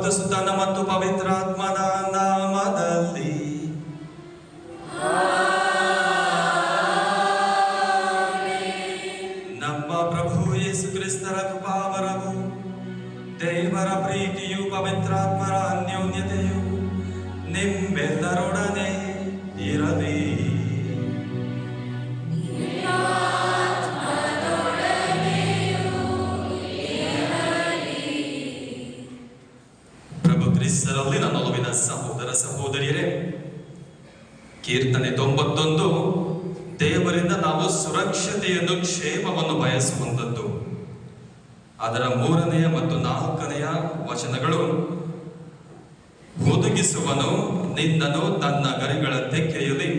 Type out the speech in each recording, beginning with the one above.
ಮತ್ತು ಸುತನ ಮತ್ತು ಪವಿತ್ರಾತ್ಮನ ನಾಮದಲ್ಲಿ ನಮ್ಮ ಪ್ರಭು ಯೇಸು ಕ್ರಿಸ್ತರ ಕೃಪಾವರವು, ದೇವರ ಪ್ರೀತಿಯು, ಪವಿತ್ರಾತ್ಮರ ಅನ್ಯೋನ್ಯತೆಯು ನಿಮ್ಮೆಲ್ಲರೊಡನೆ ಇರಲಿ. ಪ್ರಭು ಕ್ರಿಸ್ತರಲ್ಲಿ ನನ್ನ ಒಲವಿನ ಸಹೋದರ ಸಹೋದರಿಯರೇ, ಕೀರ್ತನೆ 91 ದೇವರಿಂದ ನಾವು ಸುರಕ್ಷತೆಯನ್ನು, ಕ್ಷೇಮವನ್ನು ಬಯಸುವಂಥದ್ದು. ಅದರ 3ನೆಯ ಮತ್ತು 4ನೆಯ ವಚನಗಳು, ಒದಗಿಸುವನು ನಿನ್ನನು ತನ್ನ ಗರಿಗಳ ತೆಕ್ಕೆಯಲ್ಲಿ,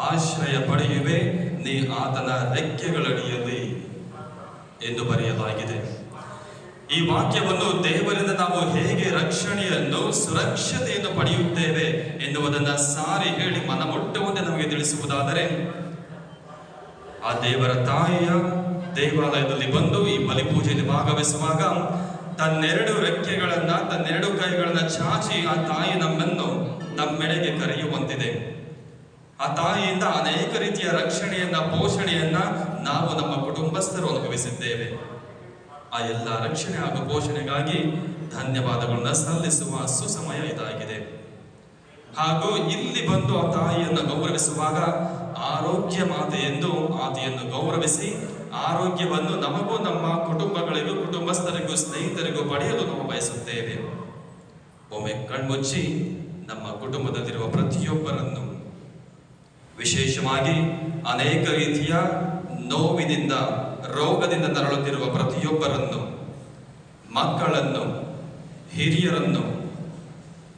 ಆಶ್ರಯ ಪಡೆಯುವೆ ನೀ ಆತನ ರೆಕ್ಕೆಗಳಡಿಯಲ್ಲಿ ಎಂದು ಬರೆಯಲಾಗಿದೆ. ಈ ವಾಕ್ಯವನ್ನು ದೇವರಿಂದ ನಾವು ಹೇಗೆ ರಕ್ಷಣೆಯನ್ನು, ಸುರಕ್ಷತೆಯನ್ನು ಪಡೆಯುತ್ತೇವೆ ಎನ್ನುವುದನ್ನು ಸಾರಿ ಹೇಳಿ ಮನಮುಟ್ಟುವಂತೆ ನಮಗೆ ತಿಳಿಸುವುದಾದರೆ, ಆ ದೇವರ ತಾಯಿಯ ದೇವಾಲಯದಲ್ಲಿ ಬಂದು ಈ ಬಲಿಪೂಜೆಯಲ್ಲಿ ಭಾಗವಹಿಸುವಾಗ ತನ್ನೆರಡು ರೆಕ್ಕೆಗಳನ್ನ, ತನ್ನೆರಡು ಕೈಗಳನ್ನ ಚಾಚಿ ಆ ತಾಯಿ ನಮ್ಮನ್ನು ನಮ್ಮೆಡೆಗೆ ಕರೆಯುವಂತಿದೆ. ಆ ತಾಯಿಯಿಂದ ಅನೇಕ ರೀತಿಯ ರಕ್ಷಣೆಯನ್ನ, ಪೋಷಣೆಯನ್ನ ನಾವು ನಮ್ಮ ಕುಟುಂಬಸ್ಥರು ಅನುಭವಿಸಿದ್ದೇವೆ. ಆ ಎಲ್ಲ ರಕ್ಷಣೆ ಹಾಗೂ ಪೋಷಣೆಗಾಗಿ ಧನ್ಯವಾದಗಳನ್ನ ಸಲ್ಲಿಸುವ ಸುಸಮಯ ಇದಾಗಿದೆ. ಹಾಗೂ ಇಲ್ಲಿ ಬಂದು ಆ ತಾಯಿಯನ್ನು ಗೌರವಿಸುವಾಗ ಆರೋಗ್ಯ ಮಾತೆ ಎಂದು ಆಕೆಯನ್ನು ಗೌರವಿಸಿ ಆರೋಗ್ಯವನ್ನು ನಮಗೂ, ನಮ್ಮ ಕುಟುಂಬಗಳಿಗೂ, ಕುಟುಂಬಸ್ಥರಿಗೂ, ಸ್ನೇಹಿತರಿಗೂ ಪಡೆಯಲು ನಾವು ಬಯಸುತ್ತೇವೆ. ಒಮ್ಮೆ ಕಣ್ಮುಚ್ಚಿ ನಮ್ಮ ಕುಟುಂಬದಲ್ಲಿರುವ ಪ್ರತಿಯೊಬ್ಬರನ್ನು, ವಿಶೇಷವಾಗಿ ಅನೇಕ ರೀತಿಯ ನೋವಿನಿಂದ, ರೋಗದಿಂದ ನರಳುತ್ತಿರುವ ಪ್ರತಿಯೊಬ್ಬರನ್ನು, ಮಕ್ಕಳನ್ನು, ಹಿರಿಯರನ್ನು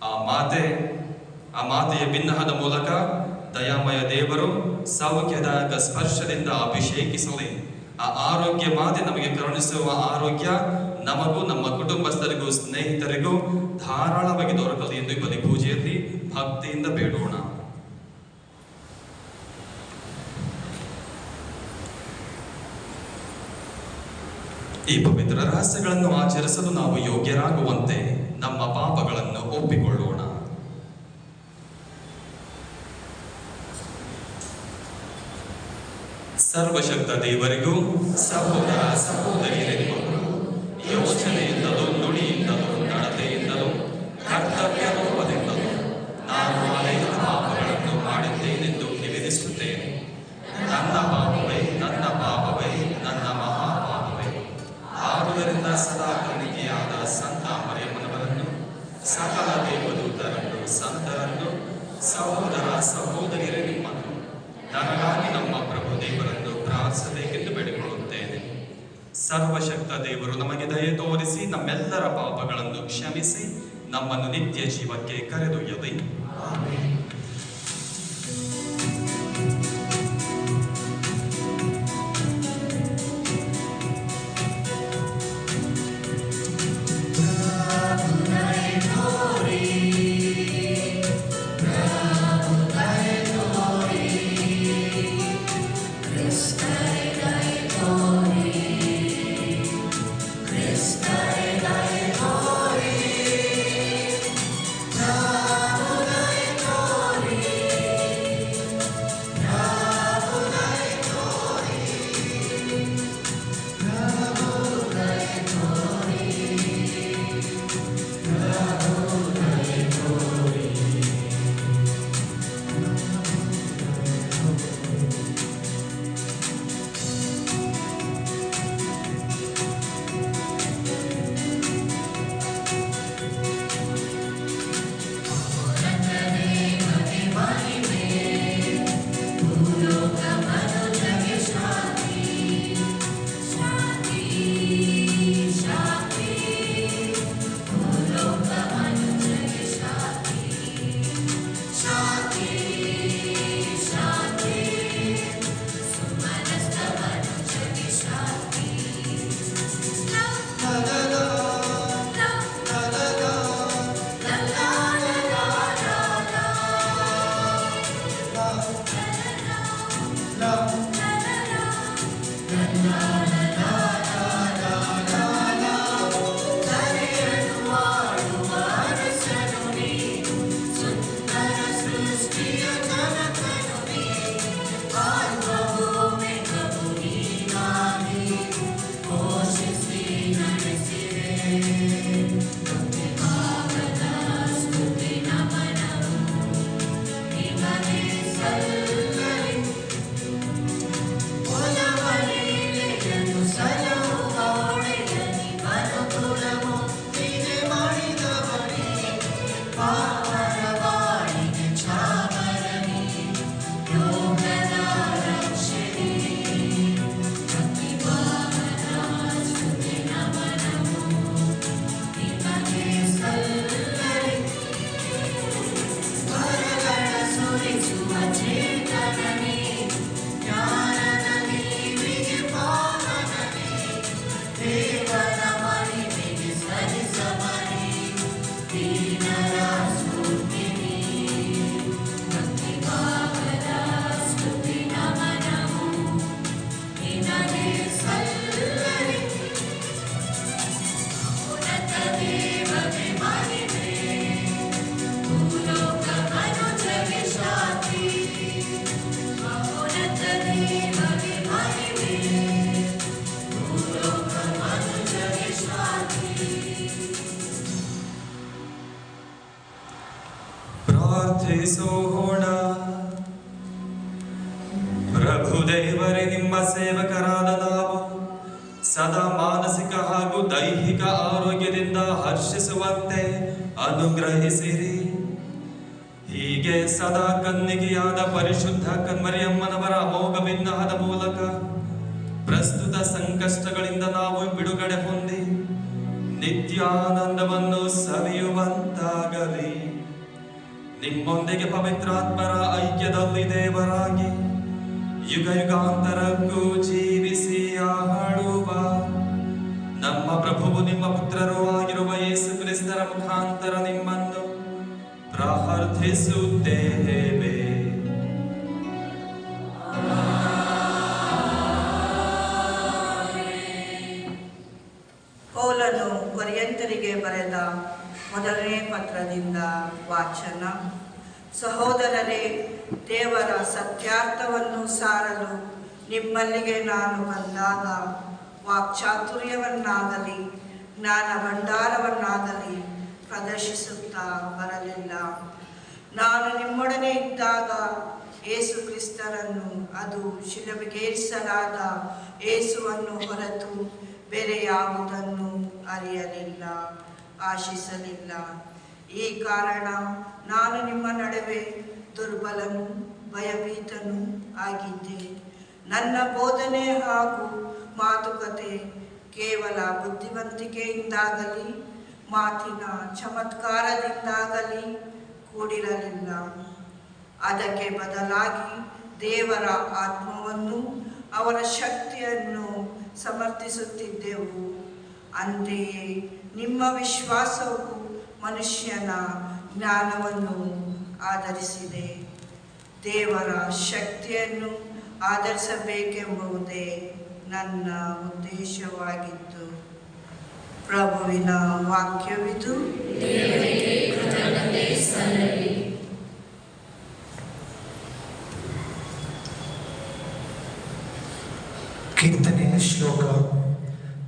ಆ ಮಾತೆಯ ಬಿನ್ನಹದ ಮೂಲಕ ದಯಾಮಯ ದೇವರು ಸೌಖ್ಯದಾಯಕ ಸ್ಪರ್ಶದಿಂದ ಅಭಿಷೇಕಿಸಲಿ. ಆ ಆರೋಗ್ಯ ಮಾತೆ ನಮಗೆ ಕರುಣಿಸುವ ಆರೋಗ್ಯ ನಮಗೂ, ನಮ್ಮ ಕುಟುಂಬಸ್ಥರಿಗೂ, ಸ್ನೇಹಿತರಿಗೂ ಧಾರಾಳವಾಗಿ ದೊರಕಲಿ ಎಂದು ಬಲಿ ಪೂಜೆಯಲ್ಲಿ ಭಕ್ತಿಯಿಂದ ಬೇಡೋಣ. ಈ ಪವಿತ್ರ ರಹಸ್ಯಗಳನ್ನು ಆಚರಿಸಲು ನಾವು ಯೋಗ್ಯರಾಗುವಂತೆ ನಮ್ಮ ಪಾಪಗಳನ್ನು ಒಪ್ಪಿಕೊಳ್ಳೋಣ. ಸರ್ವಶಕ್ತ ದೇವರಿಗೂ, ಸಹೋದರ ಸಹೋದರಿಯರಿಗೂ, ಯೋಚನೆಯಿಂದಲೂ, ನುಡಿಯಿಂದಲೂ, ನಡತೆಯಿಂದಲೂ, ಕರ್ತವ್ಯ ಲೋಪದಿಂದಲೂ ನಾನು ಅನೇಕ ಪಾಪಗಳನ್ನು ಮಾಡಿದ್ದೇನೆಂದು ನಿವೇದಿಸುತ್ತೇನೆ. ನನ್ನ ಪಾಪವೇ, ನನ್ನ ಪಾಪವೇ, ನನ್ನ ಮಹಾಪಾಪವೇ. ಆದುದರಿಂದ ಸದಾ ಕನ್ನಿಕೆಯಾದ ಸಂತ ಮರಿಯಮ್ಮನವರನ್ನು, ಸಕಲ ದೇವದೂತರನ್ನು, ಸಂತರನ್ನು, ಸಹೋದರ ಸಹೋದರಿಯರೇ ನಿಮ್ಮನ್ನು, ನನಗಾಗಿ ನಮ್ಮ ಪ್ರಭು ದೇವರನ್ನು ಪ್ರಾರ್ಥಿಸಬೇಕೆಂದು ಬೇಡಿಕೊಳ್ಳುತ್ತೇನೆ. ಸರ್ವಶಕ್ತ ದೇವರು ನಮಗೆ ದಯೆ ತೋರಿಸಿ ನಮ್ಮೆಲ್ಲರ ಪಾಪಗಳನ್ನು ಕ್ಷಮಿಸಿ ನಮ್ಮನ್ನು ನಿತ್ಯ ಜೀವಕ್ಕೆ ಕರೆದೊಯ್ಯಲಿ. ಆಮೆನ್. Christ, ಪ್ರಭುದೇವರೇ, ನಿಮ್ಮ ಸೇವಕರಾದ ನಾವು ಸದಾ ಮಾನಸಿಕ ಹಾಗೂ ದೈಹಿಕ ಆರೋಗ್ಯದಿಂದ ಹರ್ಷಿಸುವಂತೆ ಅನುಗ್ರಹಿಸಿರಿ. ಹೀಗೆ ಸದಾ ಕನ್ನಿಕೆಯಾದ ಪರಿಶುದ್ಧ ಕನ್ಮರಿಯಮ್ಮನವರ ಅಮೋಘ ಬಿನ್ನಹದ ಮೂಲಕ ಪ್ರಸ್ತುತ ಸಂಕಷ್ಟಗಳಿಂದ ನಾವು ಬಿಡುಗಡೆ ಹೊಂದಿ ನಿತ್ಯಾನಂದವನ್ನು ಸವಿಯುವಂತಾಗಲಿ. ನಿಮ್ಮೊಂದಿಗೆ ಪವಿತ್ರಾತ್ಮರ ಐಕ್ಯದಲ್ಲಿ ದೇವರಾಗಿ ಯುಗ ಯುಗಾಂತರಕ್ಕೂ ಜೀವಿಸಿ ಆಡುವ ನಮ್ಮ ಪ್ರಭುವು ನಿಮ್ಮ ಪುತ್ರರೂ ಆಗಿರುವ ಯೇಸು ಕ್ರಿಸ್ತರ ಮುಖಾಂತರ ನಿಮ್ಮನ್ನು ಪ್ರಾರ್ಥಿಸುತ್ತೇವೆ. ಪೌಲನು ಕೊರಿಂಥರಿಗೆ ಬರೆದ ಮೊದಲನೇ ಪತ್ರದಿಂದ ವಾಚನ. ಸಹೋದರರೇ, ದೇವರ ಸತ್ಯಾರ್ಥವನ್ನು ಸಾರಲು ನಿಮ್ಮಲ್ಲಿಗೆ ನಾನು ಬಂದಾಗ ವಾಕ್ಚಾತುರ್ಯವನ್ನಾಗಲಿ ಜ್ಞಾನ ಭಂಡಾರವನ್ನಾಗಲಿ ಪ್ರದರ್ಶಿಸುತ್ತಾ ಬರಲಿಲ್ಲ. ನಾನು ನಿಮ್ಮೊಡನೆ ಇದ್ದಾಗ ಯೇಸು ಕ್ರಿಸ್ತರನ್ನು, ಅದು ಶಿಲುಬೆಗೇರಿಸಲಾದ ಯೇಸುವನ್ನು ಹೊರತು ಬೇರೆ ಯಾವುದನ್ನು ಅರಿಯಲಿಲ್ಲ, ಆಶಿಸಲಿಲ್ಲ. ಈ ಕಾರಣ ನಾನು ನಿಮ್ಮ ನಡುವೆ ದುರ್ಬಲನು, ಭಯಭೀತನೂ ಆಗಿದ್ದೆ. ನನ್ನ ಬೋಧನೆ ಹಾಗೂ ಮಾತುಕತೆ ಕೇವಲ ಬುದ್ಧಿವಂತಿಕೆಯಿಂದಾಗಲಿ ಮಾತಿನ ಚಮತ್ಕಾರದಿಂದಾಗಲಿ ಕೂಡಿರಲಿಲ್ಲ. ಅದಕ್ಕೆ ಬದಲಾಗಿ ದೇವರ ಆತ್ಮವನ್ನು, ಅವರ ಶಕ್ತಿಯನ್ನು ಸಮರ್ಥಿಸುತ್ತಿದ್ದೆವು. ಅಂತೆಯೇ ನಿಮ್ಮ ವಿಶ್ವಾಸವು ಮನುಷ್ಯನ ಜ್ಞಾನವನ್ನು ಆಧರಿಸಿದೆ. ದೇವರ ಶಕ್ತಿಯನ್ನು ಆಧರಿಸಬೇಕೆಂಬುದೇ ನನ್ನ ಉದ್ದೇಶವಾಗಿತ್ತು. ಪ್ರಭುವಿನ ವಾಕ್ಯವಿದು. ಕೀರ್ತನೆಯ ಶ್ಲೋಕ.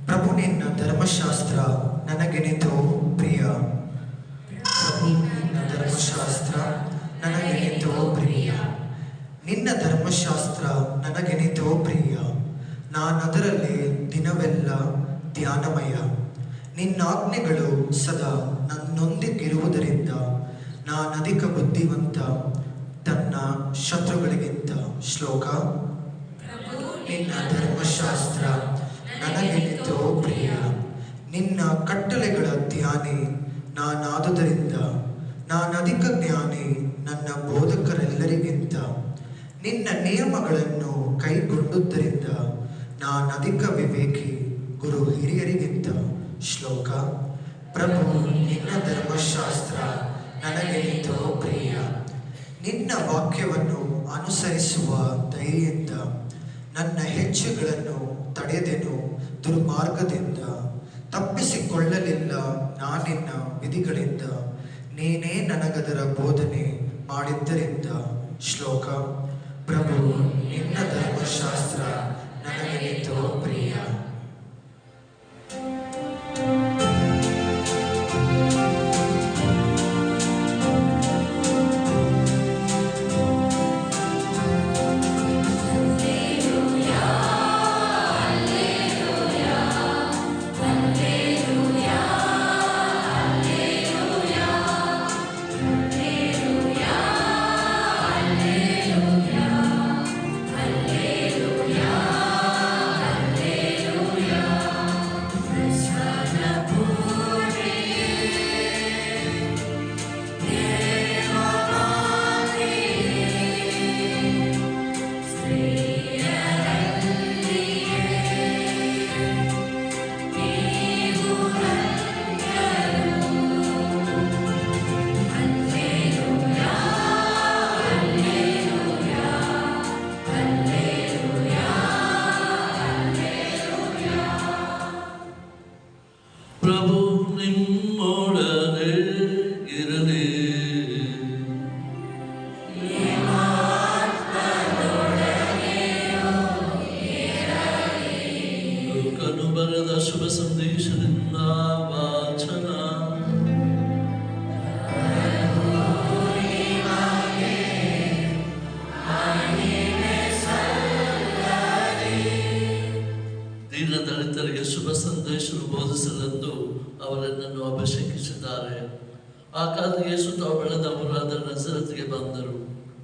ಪ್ರಭು ನಿನ್ನ ಧರ್ಮಶಾಸ್ತ್ರ ನನಗೆನಿತು ಪ್ರಿಯ. ಪ್ರಭು ನಿನ್ನ ಧರ್ಮಶಾಸ್ತ್ರ ನನಗೆನಿತು ಪ್ರಿಯ. ನಿನ್ನ ಧರ್ಮಶಾಸ್ತ್ರ ನನಗೆನಿತು ಪ್ರಿಯ. ನಾನದರಲ್ಲಿ ದಿನವೆಲ್ಲ ಧ್ಯಾನಮಯ. ನಿನ್ನಾಜ್ಞೆಗಳು ಸದಾ ನನ್ನೊಂದಿಗಿರುವುದರಿಂದ ನಾನಧಿಕ ಬುದ್ಧಿವಂತ ತನ್ನ ಶತ್ರುಗಳಿಗಿಂತ. ಶ್ಲೋಕ. ನಿನ್ನ ಧರ್ಮಶಾಸ್ತ್ರ ನನಗೆನಿತು ಪ್ರಿಯ. ನಿನ್ನ ಕಟ್ಟಳೆಗಳ ಧ್ಯಾನಿ ನಾನಾದುದರಿಂದ ನಾನಧಿಕ ಜ್ಞಾನಿ ನನ್ನ ಬೋಧಕರೆಲ್ಲರಿಗಿಂತ. ನಿನ್ನ ನಿಯಮಗಳನ್ನು ಕೈಗೊಂಡುದರಿಂದ ನಾನಧಿಕ ವಿವೇಕಿ ಗುರು ಹಿರಿಯರಿಗಿಂತ. ಶ್ಲೋಕ. ಪ್ರಭು ನಿನ್ನ ಧರ್ಮಶಾಸ್ತ್ರ ನನಗೆನಿತು ಪ್ರಿಯ. ನಿನ್ನ ವಾಕ್ಯವನ್ನು ಅನುಸರಿಸುವ ಧೈರ್ಯದಿಂದ ನನ್ನ ಹೆಜ್ಜೆಗಳನ್ನು ತಡೆದೆನು. ದುರ್ಮಾರ್ಗದಿಂದ ತಪ್ಪಿಸಿಕೊಳ್ಳಲಿಲ್ಲ ನಾನಿನ್ನ ವಿಧಿಗಳಿಂದ. ನೀನೇ ನನಗದರ ಬೋಧನೆ ಮಾಡಿದ್ದರಿಂದ. ಶ್ಲೋಕ. ಪ್ರಭು ನಿನ್ನ ಧರ್ಮಶಾಸ್ತ್ರ ನನಗೆನಿತು ಪ್ರಿಯ.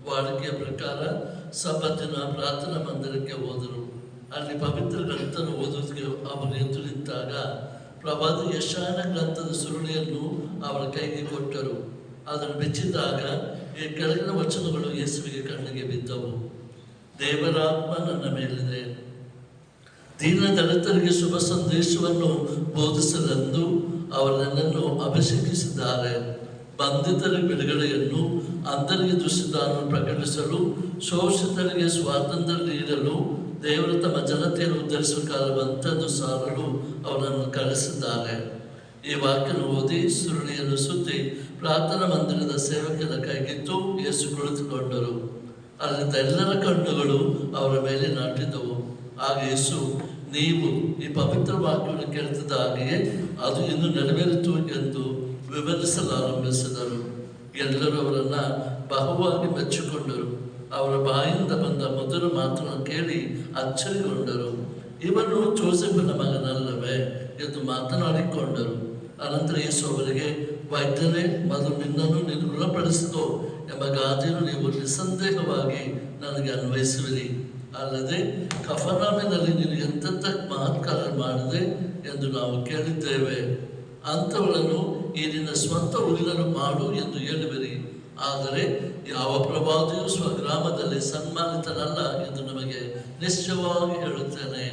ವಾಡಿಕೆಯ ಪ್ರಕಾರ ಸಬ್ಬತ್ತಿನ ಪ್ರಾರ್ಥನಾ ಮಂದಿರಕ್ಕೆ ಹೋದರು. ಅಲ್ಲಿ ಪವಿತ್ರ ಗ್ರಂಥನ ಓದುವುದಕ್ಕೆ ಅವರು ಎದ್ದು ನಿಂತಾಗ ಪ್ರವಾದಿ ಯೆಶಾಯನ ಗ್ರಂಥದ ಸುರುಳಿಯನ್ನು ಅವರ ಕೈಗೆ ಕೊಟ್ಟರು. ಅದನ್ನು ಬಿಚ್ಚಿದಾಗ ಈ ಕೆಳಗಿನ ವಚನಗಳು ಯೇಸುವಿಗೆ ಕಣ್ಣಿಗೆ ಬಿದ್ದವು. ದೇವರಾತ್ಮ ನನ್ನ ಮೇಲಿದೆ, ದೀನ ದಲಿತರಿಗೆ ಶುಭ ಸಂದೇಶವನ್ನು ಬೋಧಿಸಲೆಂದು ಅವರು ನನ್ನನ್ನು ಅಭಿಷೇಕಿಸಿದ್ದಾರೆ. ಬಂಧಿತರಿಗೆ ಬಿಡುಗಡೆಯನ್ನು, ಅಂಧರಿಗೆ ದೃಷ್ಟಿದಾನವನ್ನು ಪ್ರಕಟಿಸಲು, ಶೋಷಿತರಿಗೆ ಸ್ವಾತಂತ್ರ್ಯ ನೀಡಲು, ದೇವರು ತಮ್ಮ ಜನತೆಯನ್ನು ಉದ್ಧರಿಸುವ ಕಾಲವಂತದ್ದು ಸಾರಲು ಅವರನ್ನು ಕಳಿಸಿದ್ದಾರೆ. ಈ ವಾಕ್ಯನ ಓದಿ ಸುರುಳಿಯನ್ನು ಸುತ್ತಿ ಪ್ರಾರ್ಥನಾ ಮಂದಿರದ ಸೇವಕರ ಕೈಗಿತ್ತು ಯೇಸು ಕುಳಿತುಕೊಂಡರು. ಅಲ್ಲಿದ್ದ ಎಲ್ಲರ ಕಣ್ಣುಗಳು ಅವರ ಮೇಲೆ ನಾಟಿದ್ದವು. ಆಗ ಯೇಸು, ನೀವು ಈ ಪವಿತ್ರ ವಾಕ್ಯವನ್ನು ಕೇಳ್ತಿದ್ದ ಹಾಗೆಯೇ ಅದು ಇನ್ನು ನೆರವೇರಿತು ಎಂದು ವಿವರಿಸಲಾರಂಭಿಸಿದರು. ಎಲ್ಲರೂ ಅವರನ್ನ ಬಹುವಾಗಿ ಮೆಚ್ಚಿಕೊಂಡರು. ಅವರ ಬಾಯಿಂದ ಬಂದ ಮಧುರ ಮಾತನ್ನು ಕೇಳಿ ಅಚ್ಚರಿಗೊಂಡರು. ಇವನು ಜೋಸೆಫನ ಮಗನಲ್ಲವೇ ಎಂದು ಮಾತನಾಡಿಕೊಂಡರು. ಅನಂತರ ಯೇಸು ಅವರಿಗೆ, ವೈದ್ಯರೇ, ಮೊದಲು ನಿನ್ನನ್ನು ನೀನು ಗುಣಪಡಿಸಿಕೋ ಎಂಬ ಗಾದೆಯನ್ನು ನೀವು ನಿಸ್ಸಂದೇಹವಾಗಿ ನನಗೆ ಅನ್ವಯಿಸುವಿರಿ. ಅಲ್ಲದೆ ಕಫರ್ನೌಮಿನಲ್ಲಿ ನೀನು ಎಂತೆಂಥ ಮಹತ್ಕಾರ್ಯ ಮಾಡಿದೆ ಎಂದು ನಾವು ಕೇಳಿದ್ದೇವೆ. ಅಂಥವಳನ್ನು ಈ ನಿನ್ನ ಸ್ವಂತ ಊರಿನಲ್ಲೂ ಮಾಡು ಎಂದು ಹೇಳುವಿರಿ. ಆದರೆ ಯಾವ ಪ್ರವಾದಿಯೂ ಸ್ವಗ್ರಾಮದಲ್ಲಿ ಸನ್ಮಾನಿತನಲ್ಲ ಎಂದು ನಮಗೆ ನಿಶ್ಚಯವಾಗಿ ಹೇಳುತ್ತೇನೆ.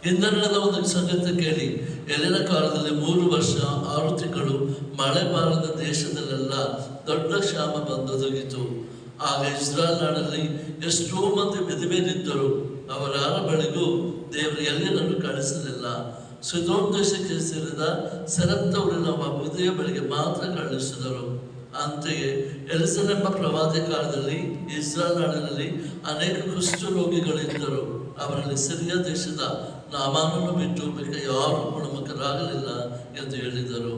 ಹಿಂದೆ ನಡೆದ ಒಂದು ಸಂಗತಿ ಕೇಳಿ. ಎಲಿನ ಕಾಲದಲ್ಲಿ 3 ವರ್ಷ 6 ತಿಂಗಳು ಮಳೆ ಬಾರದ ದೇಶದಲ್ಲೆಲ್ಲ ದೊಡ್ಡ ಕ್ಷಾಮ ಬಂದೊದಗಿತು. ಆಗ ಇಸ್ರಾಯೇಲ್ ನಾಡಲ್ಲಿ ಎಷ್ಟೋ ಮಂದಿ ವಿಧವೆಯರಿದ್ದರು. ಅವರಾರ ಬಳಿಗೂ ದೇವರು ಎಲಿಯನನ್ನು ಕಳಿಸಲಿಲ್ಲ. ಸಿದೋನ್ ದೇಶಕ್ಕೆ ಸೇರಿದ ಸೆರೆಪ್ತ ಊರಿನ ವಿಧವೆಯ ಬಳಿಗೆ ಮಾತ್ರ ಕಳುಹಿಸಿದರು. ಅಂತೆಯೇ ಎಲಿಸನೆಂಬ ಪ್ರವಾದಿ ಕಾಲದಲ್ಲಿ ಇಸ್ರಾಯೇಲ್ ನಾಡಿನಲ್ಲಿ ಅನೇಕ ಕುಷ್ಠರೋಗಿಗಳಿದ್ದರು. ಅವರಲ್ಲಿ ಸಿರಿಯಾ ದೇಶದ ನಾಮಾನನ್ನು ಬಿಟ್ಟು ಮಿಕ್ಕ ಯಾರು ಗುಣಮುಖರಾಗಲಿಲ್ಲ ಎಂದು ಹೇಳಿದರು.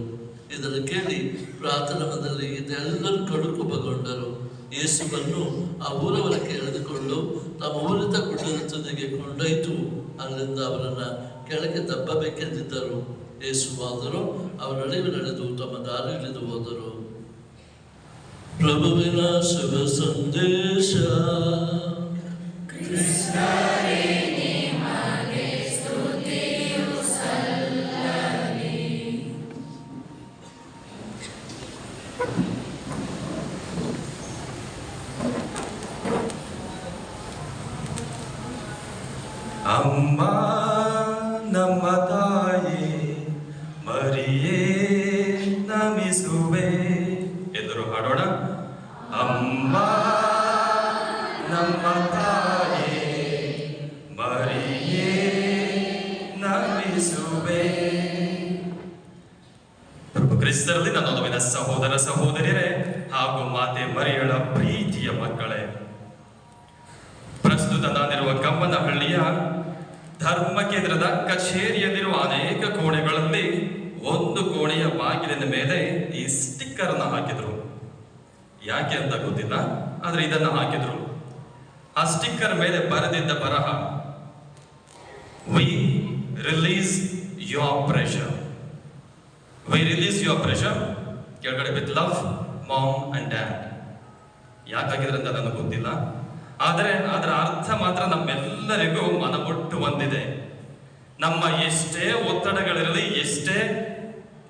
ಇದನ್ನು ಕೇಳಿ ಪ್ರಾರ್ಥನಾದಲ್ಲಿ ಇದೆಲ್ಲರೂ ಕಡುಕುಬಗೊಂಡರು. ಯೇಸುವನ್ನು ಆ ಊರವರಕ್ಕೆ ಎಳೆದುಕೊಂಡು ತಮ್ಮ ಊರಿನ ಗುಡ್ಡದ ತುದಿಗೆ ಕೊಂಡೊಯ್ತು. ಅಲ್ಲಿಂದ ಅವರನ್ನ ಕೆಳಗೆ ದಬ್ಬಬೇಕೆಂದಿದ್ದರು. ಯೇಸುವಾದರೂ ಅವರ ನಡುವೆ ನಡೆದು ತಮ್ಮ ದಾರಿ ಇಳಿದು ಹೋದರು. ಪ್ರಭುವಿನ ಶುಭ ಸಂದೇಶ. ಅಮ್ಮ ನಮ್ಮ ತಾಯಿ ಮರಿಯೇ ನಮಿಸುವೆ ಎದುರು ಹಾಡೋಣ. ಅಮ್ಮ ನಮ್ಮ ತಾಯಿ ಮರಿಯೇ ನಮಿಸುವೆ. ಪ್ರಭು ಕ್ರಿಸ್ತರಲ್ಲಿ ನನ್ನ ನೊಲವಿನ ಸಹೋದರ ಸಹೋದರಿಯರೇ ಹಾಗೂ ಮಾತೆ ಮರಿಯಳ ಪ್ರೀತಿಯ ಮಕ್ಕಳೇ, ಪ್ರಸ್ತುತ ನಾನಿರುವ ಕಮ್ಮನಹಳ್ಳಿಯ ಧರ್ಮ ಕೇಂದ್ರದ ಕಚೇರಿಯಲ್ಲಿರುವ ಅನೇಕ ಕೋಣೆಗಳಲ್ಲಿ ಒಂದು ಕೋಣೆಯ ಬಾಗಿಲಿನ ಮೇಲೆ ಈ ಸ್ಟಿಕ್ಕರ್ ಅನ್ನು ಹಾಕಿದ್ರು. ಯಾಕೆ ಅಂತ ಗೊತ್ತಿಲ್ಲ, ಆದ್ರೆ ಇದನ್ನ ಹಾಕಿದ್ರು. ಆ ಸ್ಟಿಕ್ಕರ್ ಮೇಲೆ ಬರೆದಿದ್ದ ಬರಹ, we release your pressure, we release your pressure, ಕೆಳಗಡೆ with love mom and dad. ಯಾಕಾಗಿದ್ರೆ ಅಂತ ನನಗೆ ಗೊತ್ತಿಲ್ಲ, ಆದರೆ ಅದರ ಅರ್ಥ ಮಾತ್ರ ನಮ್ಮೆಲ್ಲರಿಗೂ ಮನಮುಟ್ಟು ಹೊಂದಿದೆ. ನಮ್ಮ ಎಷ್ಟೇ ಒತ್ತಡಗಳಿರಲಿ, ಎಷ್ಟೇ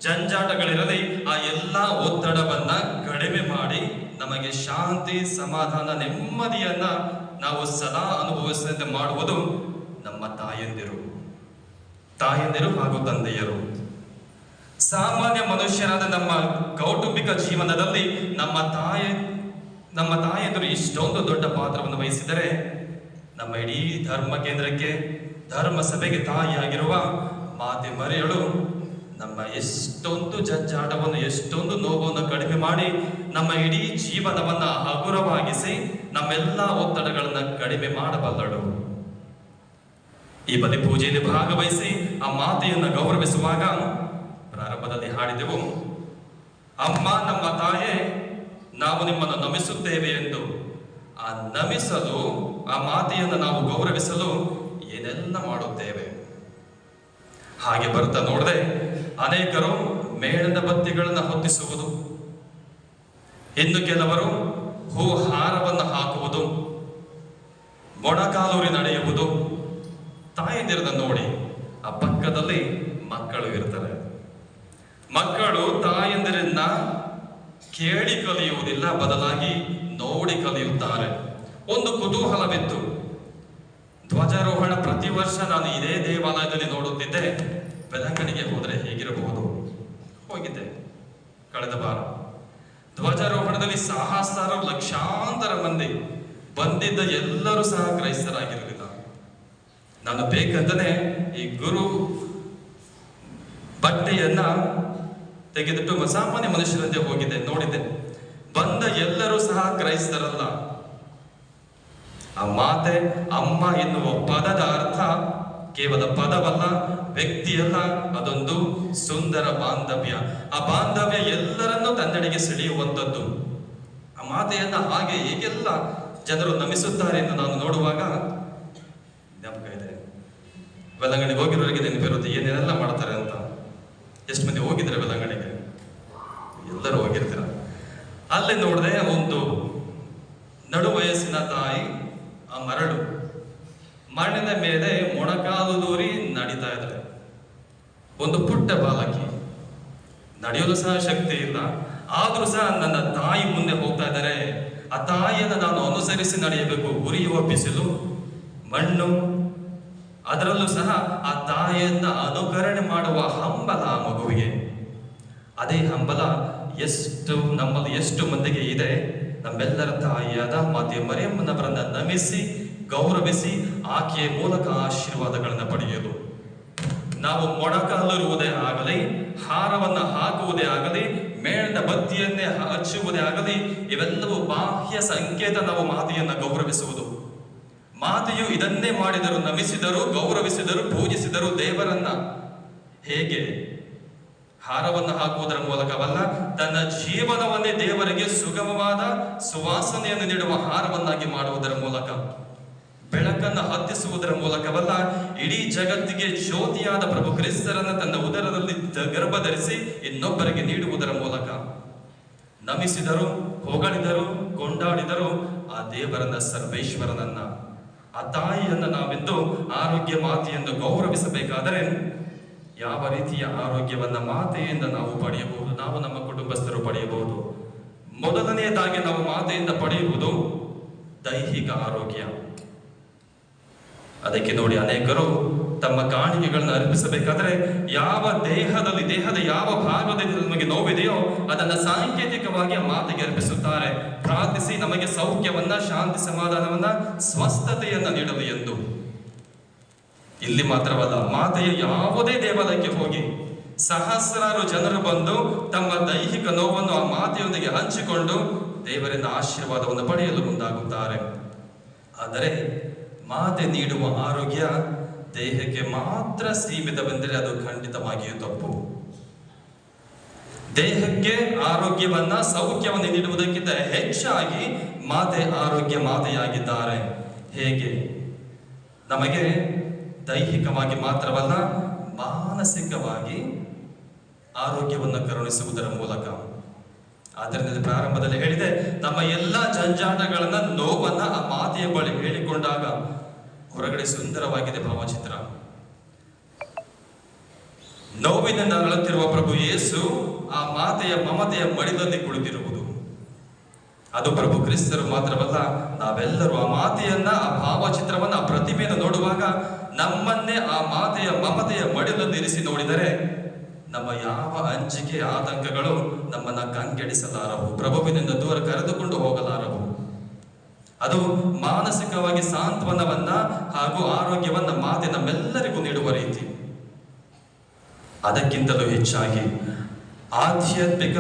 ಜಂಜಾಟಗಳಿರಲಿ, ಆ ಎಲ್ಲ ಒತ್ತಡವನ್ನ ಕಡಿಮೆ ಮಾಡಿ ನಮಗೆ ಶಾಂತಿ, ಸಮಾಧಾನ, ನೆಮ್ಮದಿಯನ್ನ ನಾವು ಸದಾ ಅನುಭವಿಸದಂತೆ ಮಾಡುವುದು ನಮ್ಮ ತಾಯಂದಿರು ಹಾಗೂ ತಂದೆಯರು. ಸಾಮಾನ್ಯ ಮನುಷ್ಯರಾದ ನಮ್ಮ ಕೌಟುಂಬಿಕ ಜೀವನದಲ್ಲಿ ನಮ್ಮ ತಾಯಂದಿರು ಇಷ್ಟೊಂದು ದೊಡ್ಡ ಪಾತ್ರವನ್ನು ವಹಿಸಿದರೆ, ನಮ್ಮ ಇಡೀ ಧರ್ಮ ಕೇಂದ್ರಕ್ಕೆ, ಧರ್ಮ ಸಭೆಗೆ ತಾಯಿಯಾಗಿರುವ ಮಾತೆ ಮರಿಯಳು ನಮ್ಮ ಎಷ್ಟೊಂದು ಜಂಜಾಟವನ್ನು, ಎಷ್ಟೊಂದು ನೋವನ್ನು ಕಡಿಮೆ ಮಾಡಿ ನಮ್ಮ ಇಡೀ ಜೀವನವನ್ನ ಹಗುರವಾಗಿಸಿ ನಮ್ಮೆಲ್ಲ ಒತ್ತಡಗಳನ್ನ ಕಡಿಮೆ ಮಾಡಬಲ್ಲಳು. ಈ ಬಲಿ ಪೂಜೆಯಲ್ಲಿ ಭಾಗವಹಿಸಿ ಆ ಮಾತೆಯನ್ನು ಗೌರವಿಸುವಾಗ ಪ್ರಾರಂಭದಲ್ಲಿ ಹಾಡಿದೆವು, ಅಮ್ಮ ನಮ್ಮ ತಾಯೇ ನಾವು ನಿಮ್ಮನ್ನು ನಮಿಸುತ್ತೇವೆ ಎಂದು. ಆ ನಮಿಸಲು, ಆ ಮಾತೆಯನ್ನು ನಾವು ಗೌರವಿಸಲು ಏನೆಲ್ಲ ಮಾಡುತ್ತೇವೆ. ಹಾಗೆ ಬರ್ತಾ ನೋಡದೆ ಅನೇಕರು ಮೇಣದ ಬತ್ತಿಗಳನ್ನ ಹೊತ್ತಿಸುವುದು, ಇನ್ನು ಕೆಲವರು ಹೂ ಹಾರ ತಾಯಂದಿರನ್ನ ನೋಡಿ, ಆ ಪಕ್ಕದಲ್ಲಿ ಮಕ್ಕಳು ಇರ್ತಾರೆ. ಮಕ್ಕಳು ತಾಯಂದಿರನ್ನ ಕೇಳಿ ಕಲಿಯುವುದಿಲ್ಲ, ಬದಲಾಗಿ ನೋಡಿ ಕಲಿಯುತ್ತಾರೆ. ಒಂದು ಕುತೂಹಲವಿತ್ತು. ಧ್ವಜಾರೋಹಣ ಪ್ರತಿ ವರ್ಷ ನಾನು ಇದೇ ದೇವಾಲಯದಲ್ಲಿ ನೋಡುತ್ತಿದ್ದೆ. ಬೆಳಂಗಣಿಗೆ ಹೋದರೆ ಹೇಗಿರಬಹುದು? ಹೋಗಿದ್ದೆ ಕಳೆದ ವಾರ. ಧ್ವಜಾರೋಹಣದಲ್ಲಿ ಸಹಸ್ರಾರು ಲಕ್ಷಾಂತರ ಮಂದಿ ಬಂದಿದ್ದ. ಎಲ್ಲರೂ ಸಹ ಕ್ರೈಸ್ತರಾಗಿರಲಿಲ್ಲ. ನಾನು ಬೇಕಂತಲೇ ಈ ಗುರು ಬಟ್ಟೆಯನ್ನ ತೆಗೆದಿಟ್ಟು ಸಾಮಾನ್ಯ ಮನುಷ್ಯರಂತೆ ಹೋಗಿದ್ದೆ, ನೋಡಿದ್ದೆ. ಬಂದ ಎಲ್ಲರೂ ಸಹ ಕ್ರೈಸ್ತರಲ್ಲ. ಆ ಮಾತೆ ಅಮ್ಮ ಎನ್ನುವ ಪದದ ಅರ್ಥ ಕೇವಲ ಪದವಲ್ಲ, ವ್ಯಕ್ತಿಯಲ್ಲ, ಅದೊಂದು ಸುಂದರ ಬಾಂಧವ್ಯ. ಆ ಬಾಂಧವ್ಯ ಎಲ್ಲರನ್ನೂ ತನ್ನೆಡೆಗೆ ಸೆಳೆಯುವಂಥದ್ದು. ಆ ಮಾತೆಯನ್ನ ಹಾಗೆ ಹೇಗೆಲ್ಲ ಜನರು ನಮಿಸುತ್ತಾರೆ ಎಂದು ನಾನು ನೋಡುವಾಗ ಜ್ಞಾಪಕ ಇದೆ. ಬೆಳಂಗಣಿಗೆ ಹೋಗಿರೋರಿಗೆ ನೆನಪಿರುತ್ತೆ ಏನೇನೆಲ್ಲ ಮಾಡ್ತಾರೆ ಅಂತ. ಎಷ್ಟು ಮಂದಿ ಹೋಗಿದ್ರೆ ಬೆಳಂಗಣಿಗೆ? ಎಲ್ಲರೂ ಹೋಗಿರ್ತೀರ. ಅಲ್ಲಿ ನೋಡಿದೆ, ಒಂದು ನಡು ವಯಸ್ಸಿನ ತಾಯಿ ಆ ಮರಳಿನ ಮೇಲೆ ಮೊಣಕಾಲು ದೂರಿ ನಡೀತಾ ಇದ್ದಾರೆ. ಒಂದು ಪುಟ್ಟ ಬಾಲಕಿ, ನಡೆಯಲು ಸಹ ಶಕ್ತಿ ಇಲ್ಲ, ಆದ್ರೂ ಸಹ ನನ್ನ ತಾಯಿ ಮುಂದೆ ಹೋಗ್ತಾ ಇದ್ದಾರೆ. ಆ ತಾಯಿಯನ್ನು ನಾನು ಅನುಸರಿಸಿ ನಡೆಯಬೇಕು. ಉರಿಯುವ ಬಿಸಿಲು, ಮಣ್ಣು, ಅದರಲ್ಲೂ ಸಹ ಆ ತಾಯಿಯನ್ನ ಅನುಕರಣೆ ಮಾಡುವ ಹಂಬಲ ಆ ಮಗುವಿಗೆ. ಅದೇ ಹಂಬಲ ನಮ್ಮಲ್ಲಿ ಎಷ್ಟು ಮಂದಿಗೆ ಇದೆ? ನಮ್ಮೆಲ್ಲರ ತಾಯಿಯಾದ ಮಾತೆ ಮರಿಯಮ್ಮನವರನ್ನ ನಮಿಸಿ ಗೌರವಿಸಿ ಆಕೆಯ ಮೂಲಕ ಆಶೀರ್ವಾದಗಳನ್ನು ಪಡೆಯುವುದು. ನಾವು ಮೊಣಕಾಲಿರುವುದೇ ಆಗಲಿ, ಹಾರವನ್ನು ಹಾಕುವುದೇ ಆಗಲಿ, ಮೇಣದ ಬತ್ತಿಯನ್ನೇ ಹಚ್ಚುವುದೇ ಆಗಲಿ, ಇವೆಲ್ಲವೂ ಬಾಹ್ಯ ಸಂಕೇತ. ನಾವು ಮಾತೆಯನ್ನ ಗೌರವಿಸುವುದು. ಮಾತೆಯು ಇದನ್ನೇ ಮಾಡಿದರು, ನಮಿಸಿದರು, ಗೌರವಿಸಿದರು, ಪೂಜಿಸಿದರು ದೇವರನ್ನ. ಹೇಗೆ? ಹಾರವನ್ನು ಹಾಕುವುದರ ಮೂಲಕವಲ್ಲ, ತನ್ನ ಜೀವನವನ್ನೇ ದೇವರಿಗೆ ಸುಗಮವಾದ ಸುವಾಸನೆಯನ್ನು ನೀಡುವ ಹಾರವನ್ನಾಗಿ ಮಾಡುವುದರ ಮೂಲಕ, ಬೆಳಕನ್ನು ಹತ್ತಿಸುವುದರ ಮೂಲಕವಲ್ಲ, ಇಡೀ ಜಗತ್ತಿಗೆ ಜ್ಯೋತಿಯಾದ ಪ್ರಭು ಕ್ರಿಸ್ತರನ್ನ ತನ್ನ ಉದರದಲ್ಲಿ ಗರ್ಭಧರಿಸಿ ಇನ್ನೊಬ್ಬರಿಗೆ ನೀಡುವುದರ ಮೂಲಕ ನಮಿಸಿದರು, ಹೊಗಳಿದರು, ಕೊಂಡಾಡಿದರು ಆ ದೇವರನ್ನ, ಸರ್ವೇಶ್ವರನನ್ನ. ಆ ತಾಯಿಯನ್ನ ನಾವೆಂದು ಆರೋಗ್ಯ ಮಾತೆಯೆಂದು ಗೌರವಿಸಬೇಕಾದರೆ ಯಾವ ರೀತಿಯ ಆರೋಗ್ಯವನ್ನ ಮಾತೆಯಿಂದ ನಾವು ಪಡೆಯಬಹುದು? ನಾವು ನಮ್ಮ ಕುಟುಂಬಸ್ಥರು ಪಡೆಯಬಹುದು. ಮೊದಲನೆಯದಾಗಿ ನಾವು ಮಾತೆಯಿಂದ ಪಡೆಯುವುದು ದೈಹಿಕ ಆರೋಗ್ಯ. ಅದಕ್ಕೆ ನೋಡಿ, ಅನೇಕರು ತಮ್ಮ ಕಾಣಿಕೆಗಳನ್ನು ಅರ್ಪಿಸಬೇಕಾದ್ರೆ ಯಾವ ದೇಹದ ಯಾವ ಭಾಗದಲ್ಲಿ ನಮಗೆ ನೋವಿದೆಯೋ ಅದನ್ನ ಸಾಂಕೇತಿಕವಾಗಿ ಮಾತೆಗೆ ಅರ್ಪಿಸುತ್ತಾರೆ, ಪ್ರಾರ್ಥಿಸಿ ನಮಗೆ ಸೌಖ್ಯವನ್ನ, ಶಾಂತಿ, ಸಮಾಧಾನವನ್ನ, ಸ್ವಸ್ಥತೆಯನ್ನ ನೀಡಲು ಎಂದು. ಇಲ್ಲಿ ಮಾತ್ರವಲ್ಲ, ಮಾತೆಯ ಯಾವುದೇ ದೇವಾಲಯಕ್ಕೆ ಹೋಗಿ ಸಹಸ್ರಾರು ಜನರು ಬಂದು ತಮ್ಮ ದೈಹಿಕ ನೋವನ್ನು ಆ ಮಾತೆಯೊಂದಿಗೆ ಹಂಚಿಕೊಂಡು ದೇವರಿಂದ ಆಶೀರ್ವಾದವನ್ನು ಪಡೆಯಲು ಮುಂದಾಗುತ್ತಾರೆ. ಆದರೆ ಮಾತೆ ನೀಡುವ ಆರೋಗ್ಯ ದೇಹಕ್ಕೆ ಮಾತ್ರ ಸೀಮಿತವೆಂದರೆ ಅದು ಖಂಡಿತವಾಗಿಯೂ ತಪ್ಪು. ದೇಹಕ್ಕೆ ಆರೋಗ್ಯವನ್ನ, ಸೌಖ್ಯವನ್ನು ನೀಡುವುದಕ್ಕಿಂತ ಹೆಚ್ಚಾಗಿ ಮಾತೆ ಆರೋಗ್ಯ ಮಾತೆಯಾಗಿದ್ದಾರೆ. ಹೇಗೆ? ನಮಗೆ ದೈಹಿಕವಾಗಿ ಮಾತ್ರವಲ್ಲ, ಮಾನಸಿಕವಾಗಿ ಆರೋಗ್ಯವನ್ನು ಕರುಣಿಸುವುದರ ಮೂಲಕ. ಆದ್ದರಿಂದ ಪ್ರಾರಂಭದಲ್ಲಿ ಹೇಳಿದೆ, ನಮ್ಮ ಎಲ್ಲ ಜಂಜಾಟಗಳನ್ನ, ನೋವನ್ನ ಆ ಮಾತೆಯ ಬಳಿ ಹೇಳಿಕೊಂಡಾಗ ಹೊರಗಡೆ ಸುಂದರವಾಗಿದೆ ಭಾವಚಿತ್ರ. ನೋವಿನಿಂದ ಅರಳುತ್ತಿರುವ ಪ್ರಭು ಯೇಸು ಆ ಮಾತೆಯ ಮಮತೆಯ ಮಡಿಲಲ್ಲಿ ಕುಳಿತಿರುವುದು, ಅದು ಪ್ರಭು ಕ್ರಿಸ್ತರು ಮಾತ್ರವಲ್ಲ, ನಾವೆಲ್ಲರೂ ಆ ಮಾತೆಯನ್ನ, ಆ ಭಾವಚಿತ್ರವನ್ನ, ಆ ಪ್ರತಿಮೆಯನ್ನು ನೋಡುವಾಗ ನಮ್ಮನ್ನೇ ಆ ಮಾತೆಯ ಮಮತೆಯ ಮಡಿಲಲ್ಲಿ ಇರಿಸಿ ನೋಡಿದರೆ ನಮ್ಮ ಯಾವ ಅಂಜಿಕೆ, ಆತಂಕಗಳು ನಮ್ಮನ್ನ ಕಂಗೆಡಿಸಲಾರವು, ಪ್ರಭುವಿನಿಂದ ದೂರ ಕರೆದುಕೊಂಡು ಹೋಗಲಾರವು. ಅದು ಮಾನಸಿಕವಾಗಿ ಸಾಂತ್ವನವನ್ನ ಹಾಗೂ ಆರೋಗ್ಯವನ್ನ ಮಾತೆ ನಮ್ಮೆಲ್ಲರಿಗೂ ನೀಡುವ ರೀತಿ. ಅದಕ್ಕಿಂತಲೂ ಹೆಚ್ಚಾಗಿ ಆಧ್ಯಾತ್ಮಿಕ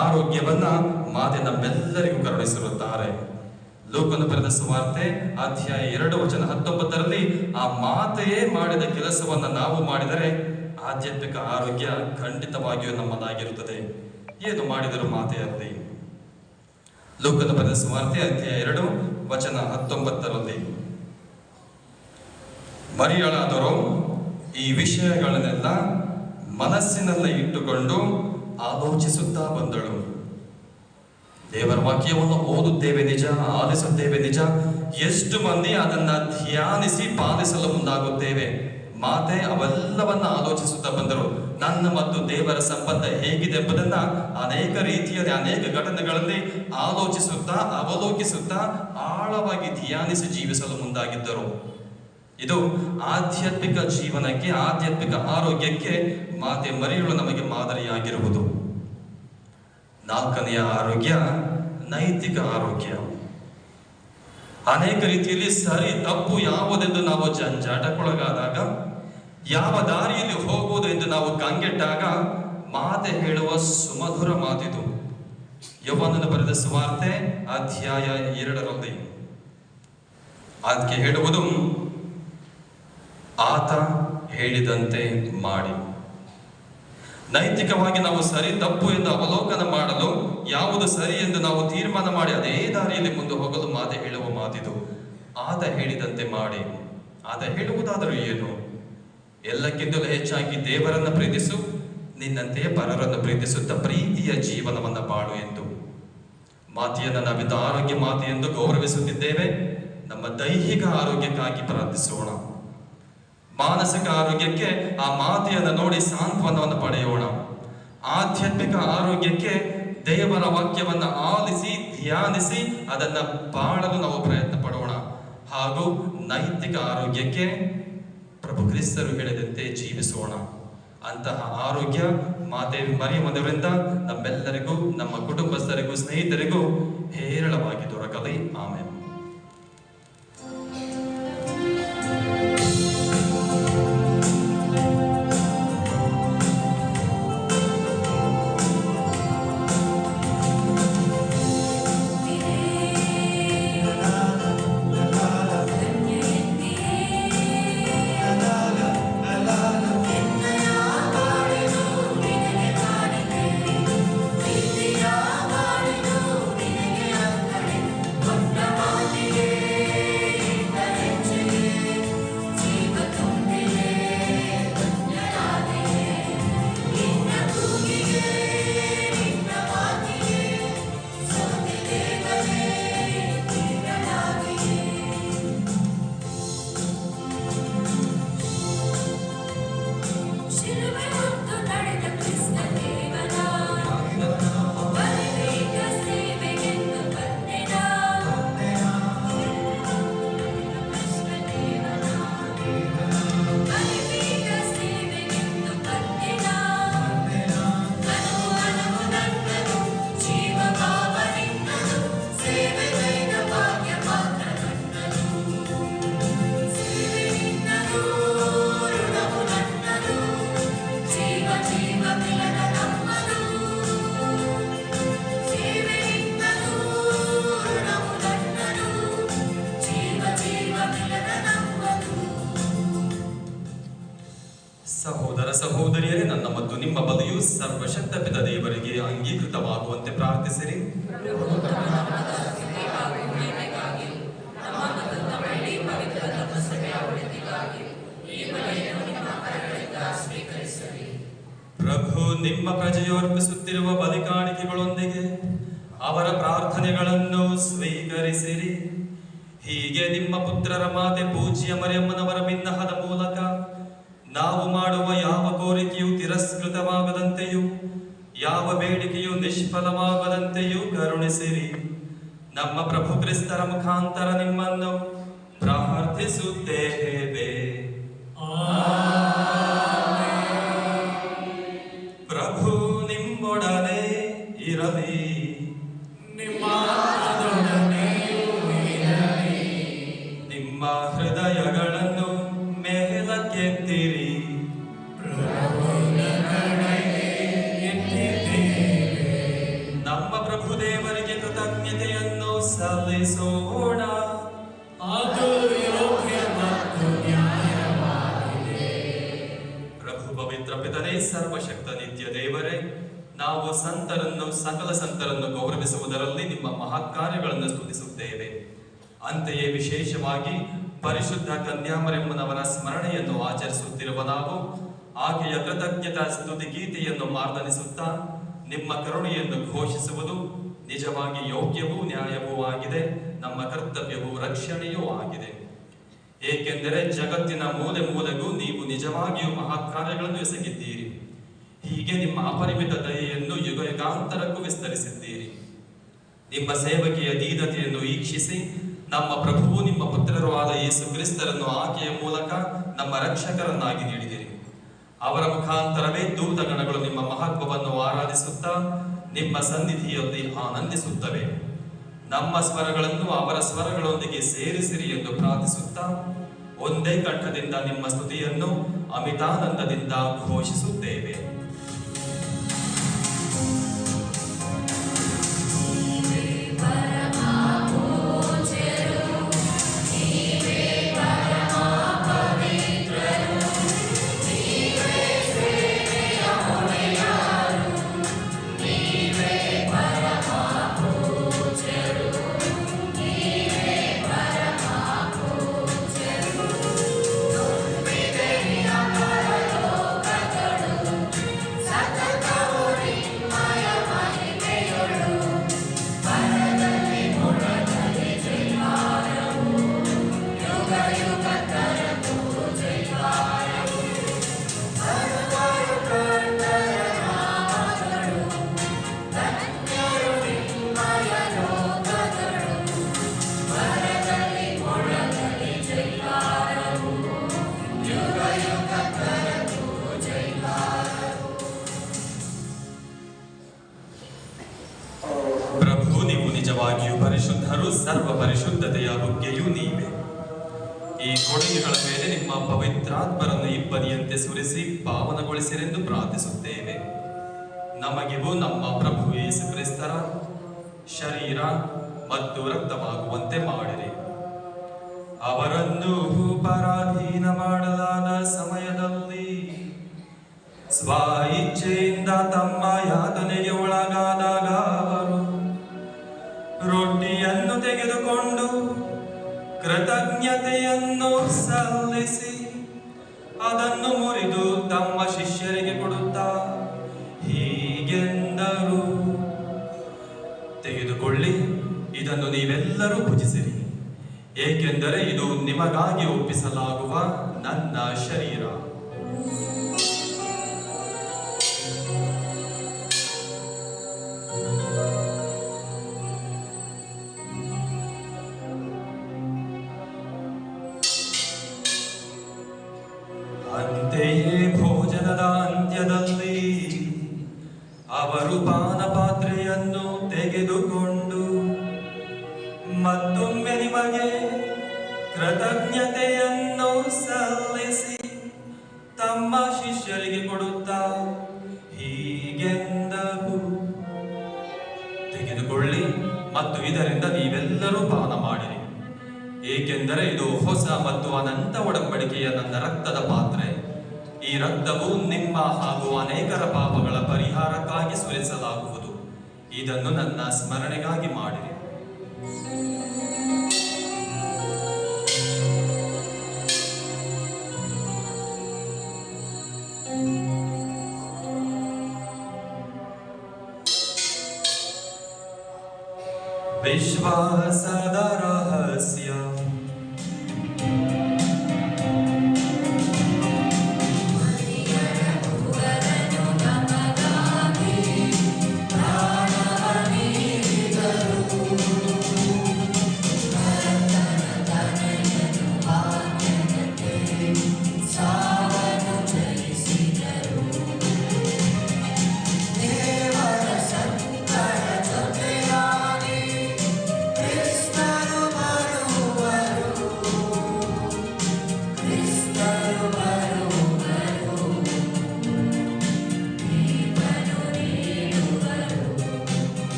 ಆರೋಗ್ಯವನ್ನ ಮಾತೆ ನಮ್ಮೆಲ್ಲರಿಗೂ ಕರುಣಿಸಿರುತ್ತಾರೆ. ಲೂಕನು ಬರೆದ ಸುವಾರ್ತೆ ಅಧ್ಯಾಯ 2:19 ಆ ಮಾತೆಯೇ ಮಾಡಿದ ಕೆಲಸವನ್ನ ನಾವು ಮಾಡಿದರೆ ಆಧ್ಯಾತ್ಮಿಕ ಆರೋಗ್ಯ ಖಂಡಿತವಾಗಿಯೂ ನಮ್ಮದಾಗಿರುತ್ತದೆ. ಏನು ಮಾಡಿದರು ಮಾತೆಯಲ್ಲಿ? ಲೂಕನು ಬರೆದ ಸುವಾರ್ತೆ ಅಧ್ಯಾಯ 2:19 ಮರಿಯಳಾದರೋ ಈ ವಿಷಯಗಳನ್ನೆಲ್ಲ ಮನಸ್ಸಿನಲ್ಲಿ ಇಟ್ಟುಕೊಂಡು ಆಲೋಚಿಸುತ್ತಾ ಬಂದಳು. ದೇವರ ವಾಕ್ಯವನ್ನು ಓದುತ್ತೇವೆ ನಿಜ, ಆಲಿಸುತ್ತೇವೆ ನಿಜ. ಎಷ್ಟು ಮಂದಿ ಅದನ್ನ ಧ್ಯಾನಿಸಿ ಪಾಲಿಸಲು ಮುಂದಾಗುತ್ತೇವೆ? ಮಾತೆ ಅವೆಲ್ಲವನ್ನ ಆಲೋಚಿಸುತ್ತಾ ಬಂದರು. ನನ್ನ ಮತ್ತು ದೇವರ ಸಂಬಂಧ ಹೇಗಿದೆ ಎಂಬುದನ್ನ ಅನೇಕ ರೀತಿಯಲ್ಲಿ, ಅನೇಕ ಘಟನೆಗಳಲ್ಲಿ ಆಲೋಚಿಸುತ್ತಾ, ಅವಲೋಕಿಸುತ್ತಾ, ಆಳವಾಗಿ ಧ್ಯಾನಿಸಿ ಜೀವಿಸಲು ಮುಂದಾಗಿದ್ದರು. ಇದು ಆಧ್ಯಾತ್ಮಿಕ ಜೀವನಕ್ಕೆ, ಆಧ್ಯಾತ್ಮಿಕ ಆರೋಗ್ಯಕ್ಕೆ ಮಾತೆ ಮರಿಯಳು ನಮಗೆ ಮಾದರಿಯಾಗಿರುವುದು. ನಾಲ್ಕನೆಯ ಆರೋಗ್ಯ ನೈತಿಕ ಆರೋಗ್ಯ. ಅನೇಕ ರೀತಿಯಲ್ಲಿ ಸರಿ ತಪ್ಪು ಯಾವುದೆಂದು ನಾವು ಜಂಜಾಟಕ್ಕೊಳಗಾದಾಗ, ಯಾವ ದಾರಿಯಲ್ಲಿ ಹೋಗುವುದು ಎಂದು ನಾವು ಕಂಗೆಟ್ಟಾಗ ಮಾತೆ ಹೇಳುವ ಸುಮಧುರ ಮಾತಿದು. ಯೋಹಾನನ ಬರೆದ ಸುವಾರ್ತೆ ಅಧ್ಯಾಯ 2 ಅದಕ್ಕೆ ಹೇಳುವುದು, ಆತ ಹೇಳಿದಂತೆ ಮಾಡಿ. ನೈತಿಕವಾಗಿ ನಾವು ಸರಿ ತಪ್ಪು ಎಂದು ಅವಲೋಕನ ಮಾಡಲು, ಯಾವುದು ಸರಿ ಎಂದು ನಾವು ತೀರ್ಮಾನ ಮಾಡಿ ಅದೇ ದಾರಿಯಲ್ಲಿ ಮುಂದೆ ಹೋಗಲು ಮಾತೆ ಹೇಳುವ ಮಾತಿದು. ಆತ ಹೇಳಿದಂತೆ ಮಾಡಿ. ಆತ ಹೇಳುವುದಾದರೂ ಏನು? ಎಲ್ಲಕ್ಕಿಂತಲೂ ಹೆಚ್ಚಾಗಿ ದೇವರನ್ನ ಪ್ರೀತಿಸು, ನಿನ್ನಂತೆಯೇ ಪರರನ್ನು ಪ್ರೀತಿಸುತ್ತಾ ಪ್ರೀತಿಯ ಜೀವನವನ್ನ ಬಾಳು ಎಂದು. ಮಾತೆಯನ್ನ ನಾವಿಂದು ಆರೋಗ್ಯ ಮಾತೆ ಎಂದು ಗೌರವಿಸುತ್ತಿದ್ದೇವೆ. ನಮ್ಮ ದೈಹಿಕ ಆರೋಗ್ಯಕ್ಕಾಗಿ ಪ್ರಾರ್ಥಿಸೋಣ. ಮಾನಸಿಕ ಆರೋಗ್ಯಕ್ಕೆ ಆ ಮಾತೆಯನ್ನು ನೋಡಿ ಸಾಂತ್ವನವನ್ನು ಪಡೆಯೋಣ. ಆಧ್ಯಾತ್ಮಿಕ ಆರೋಗ್ಯಕ್ಕೆ ದೇವರ ವಾಕ್ಯವನ್ನ ಆಲಿಸಿ, ಧ್ಯಾನಿಸಿ ಅದನ್ನ ಬಾಳಲು ನಾವು ಪ್ರಯತ್ನ ಪಡೋಣ. ಹಾಗೂ ನೈತಿಕ ಆರೋಗ್ಯಕ್ಕೆ ಪ್ರಭು ಕ್ರಿಸ್ತರು ಹೇಳಿದಂತೆ ಜೀವಿಸೋಣ. ಅಂತಹ ಆರೋಗ್ಯ ಮಾತೆ ಮರಿಯಮ್ಮನವರಿಂದ ನಮ್ಮೆಲ್ಲರಿಗೂ, ನಮ್ಮ ಕುಟುಂಬಸ್ಥರಿಗೂ, ಸ್ನೇಹಿತರಿಗೂ ಹೇರಳವಾಗಿ ದೊರಕಲಿ. ಆಮೇಲೆ ಸಹೋದರ ಸಹೋದರಿಯರೇ, ನನ್ನ ಮತ್ತು ನಿಮ್ಮ ಬಲಿಯು ಸರ್ವಶಕ್ತ ಪಿತ ದೇವರಿಗೆ ಅಂಗೀಕೃತವಾಗುವಂತೆ ಪ್ರಾರ್ಥಿಸಿರಿ. ಪ್ರಭು ನಿಮ್ಮ ಪ್ರಜೆಯು ಅರ್ಪಿಸುತ್ತಿರುವ ಬಲಿ ಕಾಣಿಕೆಗಳೊಂದಿಗೆ ಅವರ ಪ್ರಾರ್ಥನೆಗಳನ್ನು ಸ್ವೀಕರಿಸಿರಿ. ಹೀಗೆ ನಿಮ್ಮ ಪುತ್ರರ ಮಾತೆ ಪೂಜ್ಯ ಮರಿಯಮ್ಮನವರ ಬಿನ್ನಹದ ಮೂಲಕ ನಾವು ಮಾಡುವ ಯಾವ ಕೋರಿಕೆಯು ತಿರಸ್ಕೃತವಾಗದಂತೆಯೂ ಯಾವ ಬೇಡಿಕೆಯು ನಿಷ್ಫಲವಾಗದಂತೆಯೂ ಕರುಣಿಸಿರಿ. ನಮ್ಮ ಪ್ರಭು ಕ್ರಿಸ್ತರ ಮುಖಾಂತರ ನಿಮ್ಮನ್ನು ಪ್ರಾರ್ಥಿಸುತ್ತೇವೆ. ಪ್ರಭು ನಿಮ್ಮೊಡನೆ ಇರಲಿ. ನಿಮ್ಮ ಹೃದಯಗಳನ್ನು ಮೇಲಕ್ಕೆತ್ತಿರಿ. ನಮ್ಮ ಪ್ರಭು ದೇವರಿಗೆ ಕೃತಜ್ಞತೆಯನ್ನು ಸಲ್ಲಿಸೋಣ. ಪ್ರಭು ಪವಿತ್ರ ಪಿತನೇ, ಸರ್ವಶಕ್ತ ನಿತ್ಯ ದೇವರೇ, ನಾವು ಸಂತರನ್ನು, ಸಕಲ ಸಂತರನ್ನು ಗೌರವಿಸುವುದರಲ್ಲಿ ನಿಮ್ಮ ಮಹತ್ ಕಾರ್ಯಗಳನ್ನು ಸ್ತುತಿಸುತ್ತೇವೆ. ಅಂತೆಯೇ ವಿಶೇಷವಾಗಿ ಪರಿಶುದ್ಧ ಕನ್ಯಾಮರಿಯಮ್ಮನವರ ಸ್ಮರಣೆಯನ್ನು ಆಚರಿಸುತ್ತಿರುವ ನಾವು ಆಕೆಯ ಕೃತಜ್ಞತಾ ಸ್ತುತಿ ಗೀತೆಯನ್ನು ಮಾರ್ದನಿಸುತ್ತಾ ನಿಮ್ಮ ಕರುಣೆಯನ್ನು ಘೋಷಿಸುವುದು ನಿಜವಾಗಿ ಯೋಗ್ಯವೂ ನ್ಯಾಯವೂ ಆಗಿದೆ. ನಮ್ಮ ಕರ್ತವ್ಯವೂ ರಕ್ಷಣೆಯೂ ಆಗಿದೆ. ಏಕೆಂದರೆ ಜಗತ್ತಿನ ಮೂಲೆ ಮೂಲೆಗೂ ನೀವು ನಿಜವಾಗಿಯೂ ಮಹತ್ಕಾರ್ಯಗಳನ್ನು ಎಸಗಿದ್ದೀರಿ. ಹೀಗೆ ನಿಮ್ಮ ಅಪರಿಮಿತ ದಯೆಯನ್ನು ಯುಗ ಯುಗಾಂತರಕ್ಕೂ ವಿಸ್ತರಿಸಿದ್ದೀರಿ. ನಿಮ್ಮ ಸೇವಕಿಯ ದೀನತೆಯನ್ನು ಈಕ್ಷಿಸಿ ನಮ್ಮ ಪ್ರಭುವು ನಿಮ್ಮ ಪುತ್ರರೂ ಆದ ಯೇಸು ಕ್ರಿಸ್ತರನ್ನು ಆಕೆಯ ಮೂಲಕ ನಮ್ಮ ರಕ್ಷಕರನ್ನಾಗಿ ನೀಡಿದಿರಿ. ಅವರ ಮುಖಾಂತರವೇ ದೂತಗಣಗಳು ನಿಮ್ಮ ಮಹತ್ವವನ್ನು ಆರಾಧಿಸುತ್ತಾ ನಿಮ್ಮ ಸನ್ನಿಧಿಯಲ್ಲಿ ಆನಂದಿಸುತ್ತವೆ. ನಮ್ಮ ಸ್ವರಗಳನ್ನು ಅವರ ಸ್ವರಗಳೊಂದಿಗೆ ಸೇರಿಸಿರಿ ಎಂದು ಪ್ರಾರ್ಥಿಸುತ್ತಾ ಒಂದೇ ಕಂಠದಿಂದ ನಿಮ್ಮ ಸ್ತುತಿಯನ್ನು ಅಮಿತಾನಂದದಿಂದ ಘೋಷಿಸುತ್ತೇವೆ. ನಿಜವಾಗಿಯೂ ಪರಿಶುದ್ಧರು, ಸರ್ವ ಪರಿಶುದ್ಧತೆಯ ಬುಗ್ಗೆಯೂ ನೀವೇ. ಈ ಕೊಡುಗೆಗಳ ಮೇಲೆ ನಿಮ್ಮ ಪವಿತ್ರಾತ್ಮರನ್ನು ಇಬ್ಬನಿಯಂತೆ ಸುರಿಸಿ ಪಾವನಗೊಳಿಸಿರೆಂದು ಪ್ರಾರ್ಥಿಸುತ್ತೇವೆ. ನಮಗಿವು ನಮ್ಮ ಪ್ರಭು ಯೇಸು ಕ್ರಿಸ್ತರ ಶರೀರ ಮತ್ತು ರಕ್ತವಾಗುವಂತೆ ಮಾಡಿರಿ. ಅವರನ್ನು ಪರಾಧೀನ ಮಾಡಲಾದ ಸಮಯದಲ್ಲಿ ಸ್ವ ಇಚ್ಛೆಯಿಂದ ತಮ್ಮ ಯಾತನೆಗೆ ಒಳಗಾದಾಗ ಅವರು ರೊಟ್ಟಿಯನ್ನು ತೆಗೆದುಕೊಂಡು ಕೃತಜ್ಞತೆಯನ್ನು ಸಲ್ಲಿಸಿ ಅದನ್ನು ಮುರಿದು ತಮ್ಮ ಶಿಷ್ಯರಿಗೆ ಕೊಡುತ್ತಾ ಹೀಗೆಂದರು, ತೆಗೆದುಕೊಳ್ಳಿ, ಇದನ್ನು ನೀವೆಲ್ಲರೂ ಭುಜಿಸಿರಿ, ಏಕೆಂದರೆ ಇದು ನಿಮಗಾಗಿ ಒಪ್ಪಿಸಲಾಗುವ ನನ್ನ ಶರೀರ. ಅಂತೆಯೇ ಭೋಜನದ ಅಂತ್ಯದಲ್ಲಿ ಅವರು ಪಾನಪಾತ್ರೆಯನ್ನು ತೆಗೆದುಕೊಂಡು ಮತ್ತೊಮ್ಮೆ ನಿಮಗೆ ಕೃತಜ್ಞತೆಯನ್ನು ಸಲ್ಲಿಸಿ ತಮ್ಮ ಶಿಷ್ಯರಿಗೆ ಕೊಡುತ್ತಾ ಹೀಗೆಂದರು, ತೆಗೆದುಕೊಳ್ಳಿ ಮತ್ತು ಇದರಿಂದ ನೀವೆಲ್ಲರೂ ಪಾನ ಮಾಡಿರಿ, ಏಕೆಂದರೆ ಇದು ಹೊಸ ಮತ್ತು ಅನಂತ ಒಡಂಬಡಿಕೆಯ ನನ್ನ ರಕ್ತದ ಪಾತ್ರೆ. ಈ ರಕ್ತವು ನಿಮ್ಮ ಹಾಗೂ ಅನೇಕರ ಪಾಪಗಳ ಪರಿಹಾರಕ್ಕಾಗಿ ಸುರಿಸಲಾಗುವುದು. ಇದನ್ನು ನನ್ನ ಸ್ಮರಣೆಗಾಗಿ ಮಾಡಿರಿ. ವಿಶ್ವಾಸದ ರಹಸ್ಯ.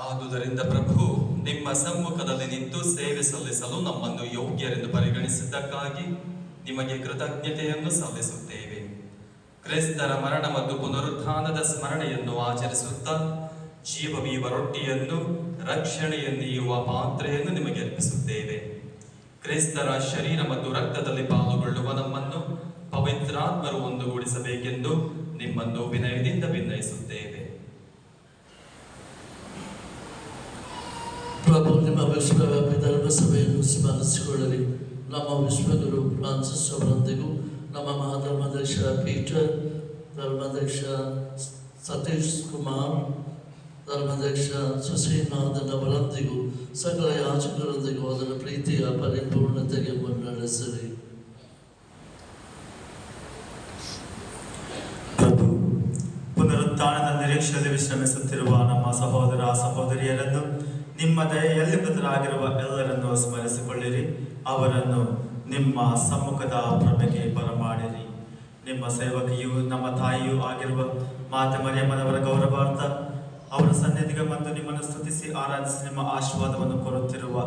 ಆದುದರಿಂದ ಪ್ರಭು, ನಿಮ್ಮ ಸಮ್ಮುಖದಲ್ಲಿ ನಿಂತು ಸೇವೆ ಸಲ್ಲಿಸಲು ನಮ್ಮನ್ನು ಯೋಗ್ಯರೆಂದು ಪರಿಗಣಿಸಿದ್ದಕ್ಕಾಗಿ ನಿಮಗೆ ಕೃತಜ್ಞತೆಯನ್ನು ಸಲ್ಲಿಸುತ್ತೇವೆ. ಕ್ರಿಸ್ತರ ಮರಣ ಮತ್ತು ಪುನರುತ್ಥಾನದ ಸ್ಮರಣೆಯನ್ನು ಆಚರಿಸುತ್ತಾ ಜೀವವೀವ ರೊಟ್ಟಿಯನ್ನು, ರಕ್ಷಣೆಯನ್ನೀಯುವ ಪಾತ್ರೆಯನ್ನು ನಿಮಗೆ ಅರ್ಪಿಸುತ್ತೇವೆ. ಕ್ರಿಸ್ತರ ಶರೀರ ಮತ್ತು ರಕ್ತದಲ್ಲಿ ಪಾಲುಗೊಳ್ಳುವ ನಮ್ಮನ್ನು ಪವಿತ್ರಾತ್ಮರು ಒಂದುಗೂಡಿಸಬೇಕೆಂದು ನಿಮ್ಮನ್ನು ವಿನಯದಿಂದ ವಿನಯಿಸುತ್ತೇವೆ. ಪ್ರಭು ನಿಮ್ಮ ವಿಶ್ವವ್ಯಾಪಿ ಧರ್ಮಸಭೆಯನ್ನು ಸ್ಮರಿಸಿಕೊಳ್ಳಲಿ. ನಮ್ಮ ವಿಶ್ವಗುರು ಫ್ರಾನ್ಸಿಸ್ ಅವರೊಂದಿಗೂ, ನಮ್ಮ ಮಹಾಧರ್ಮಾಧ್ಯಕ್ಷ ಪೀಟರ್, ಧರ್ಮಾಧ್ಯಕ್ಷ ಸತೀಶ್ ಕುಮಾರ್, ಧರ್ಮಾಧ್ಯಕ್ಷ ಸುಶ್ರೀನಾಥನ್ ಅವರೊಂದಿಗೂ, ಸಕಲ ಯಾಜಕರೊಂದಿಗೂ ಅದರ ಪ್ರೀತಿಯ ಪರಿಪೂರ್ಣತೆಗೆ ಮುನ್ನಡೆಸಿರಿ. ಪ್ರಭು, ಪುನರುತ್ಥಾನದ ನಿರೀಕ್ಷೆಯಲ್ಲಿ ವಿಶ್ರಮಿಸುತ್ತಿರುವ ನಮ್ಮ ಸಹೋದರ ಸಹೋದರಿಯರನ್ನು, ನಿಮ್ಮ ದಯೆಯಲ್ಲಿ ಮೃತರಾಗಿರುವ ಎಲ್ಲರನ್ನು ಸ್ಮರಿಸಿಕೊಳ್ಳಿರಿ. ಅವರನ್ನು ನಿಮ್ಮ ಸಮ್ಮುಖದ ಪ್ರಭೆಗೆ ಬರಮಾಡಿರಿ. ನಿಮ್ಮ ಸೇವಕಿಯೂ ನಮ್ಮ ತಾಯಿಯೂ ಆಗಿರುವ ಮಾತೆ ಮರಿಯಮ್ಮನವರ ಗೌರವಾರ್ಥ ಅವರ ಸನ್ನಿಧಿಗೆ ಬಂದು ನಿಮ್ಮನ್ನು ಸ್ತುತಿಸಿ ಆರಾಧಿಸಿ ನಿಮ್ಮ ಆಶೀರ್ವಾದವನ್ನು ಕೋರುತ್ತಿರುವ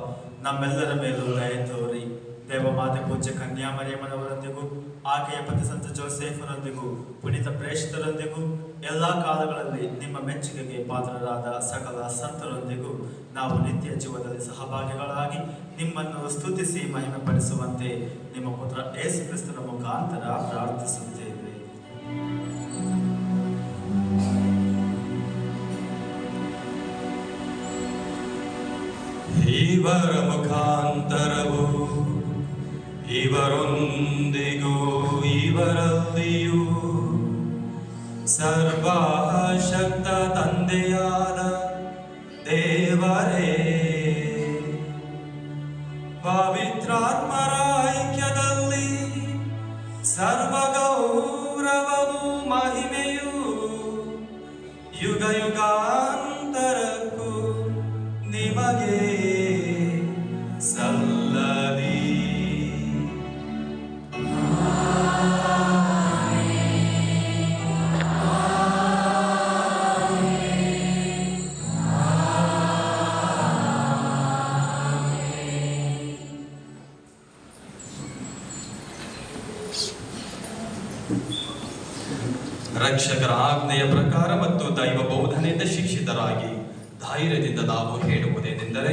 ನಮ್ಮೆಲ್ಲರ ಮೇಲೂ ದಯೆ ತೋರಿ. ದೇವಮಾತೆ ಪೂಜ್ಯ ಕನ್ಯಾ ಮರಿಯಮ್ಮನವರೊಂದಿಗೂ, ಆಕೆಯ ಪತಿ ಸಂತ ಜೋಸೆಫರೊಂದಿಗೂ, ಪುನೀತ ಪ್ರೇಷಿತರೊಂದಿಗೂ, ಎಲ್ಲ ಕಾಲಗಳಲ್ಲಿ ನಿಮ್ಮ ಮೆಚ್ಚುಗೆಗೆ ಪಾತ್ರರಾದ ಸಕಲ ಸಂತರೊಂದಿಗೂ ನಾವು ನಿತ್ಯ ಜೀವನದಲ್ಲಿ ಸಹಭಾಗಿಗಳಾಗಿ ನಿಮ್ಮನ್ನು ಸ್ತುತಿಸಿ ಮಹಿಮೆ ಪಡಿಸುವಂತೆ ನಿಮ್ಮ ಪುತ್ರ ಯೇಸು ಕ್ರಿಸ್ತನ ಮುಖಾಂತರ ಪ್ರಾರ್ಥಿಸುತ್ತೇವೆ. ಇವರ ಮುಖಾಂತರವು ಇವರೊಂದಿಗೂ ಇವರಲ್ಲಿಯೂ ಸರ್ವಶಕ್ತ ತಂದೆಯಾದ ದೇವರೇ, ಪವಿತ್ರಾತ್ಮರ ಐಕ್ಯದಲ್ಲಿ ಸರ್ವ ಗೌರವವು ಮಹಿಮೆಯು ಯುಗ ಯುಗಾಂತರಕ್ಕೂ ನಿಮಗೆ ಸಲ್ಲಲಿ. ರಕ್ಷಕರ ಆಜ್ಞೆಯ ಪ್ರಕಾರ ಮತ್ತು ದೈವ ಬೋಧನೆಯಿಂದ ಶಿಕ್ಷಿತರಾಗಿ ಧೈರ್ಯದಿಂದ ನಾವು ಹೇಳುವುದೇನೆಂದರೆ,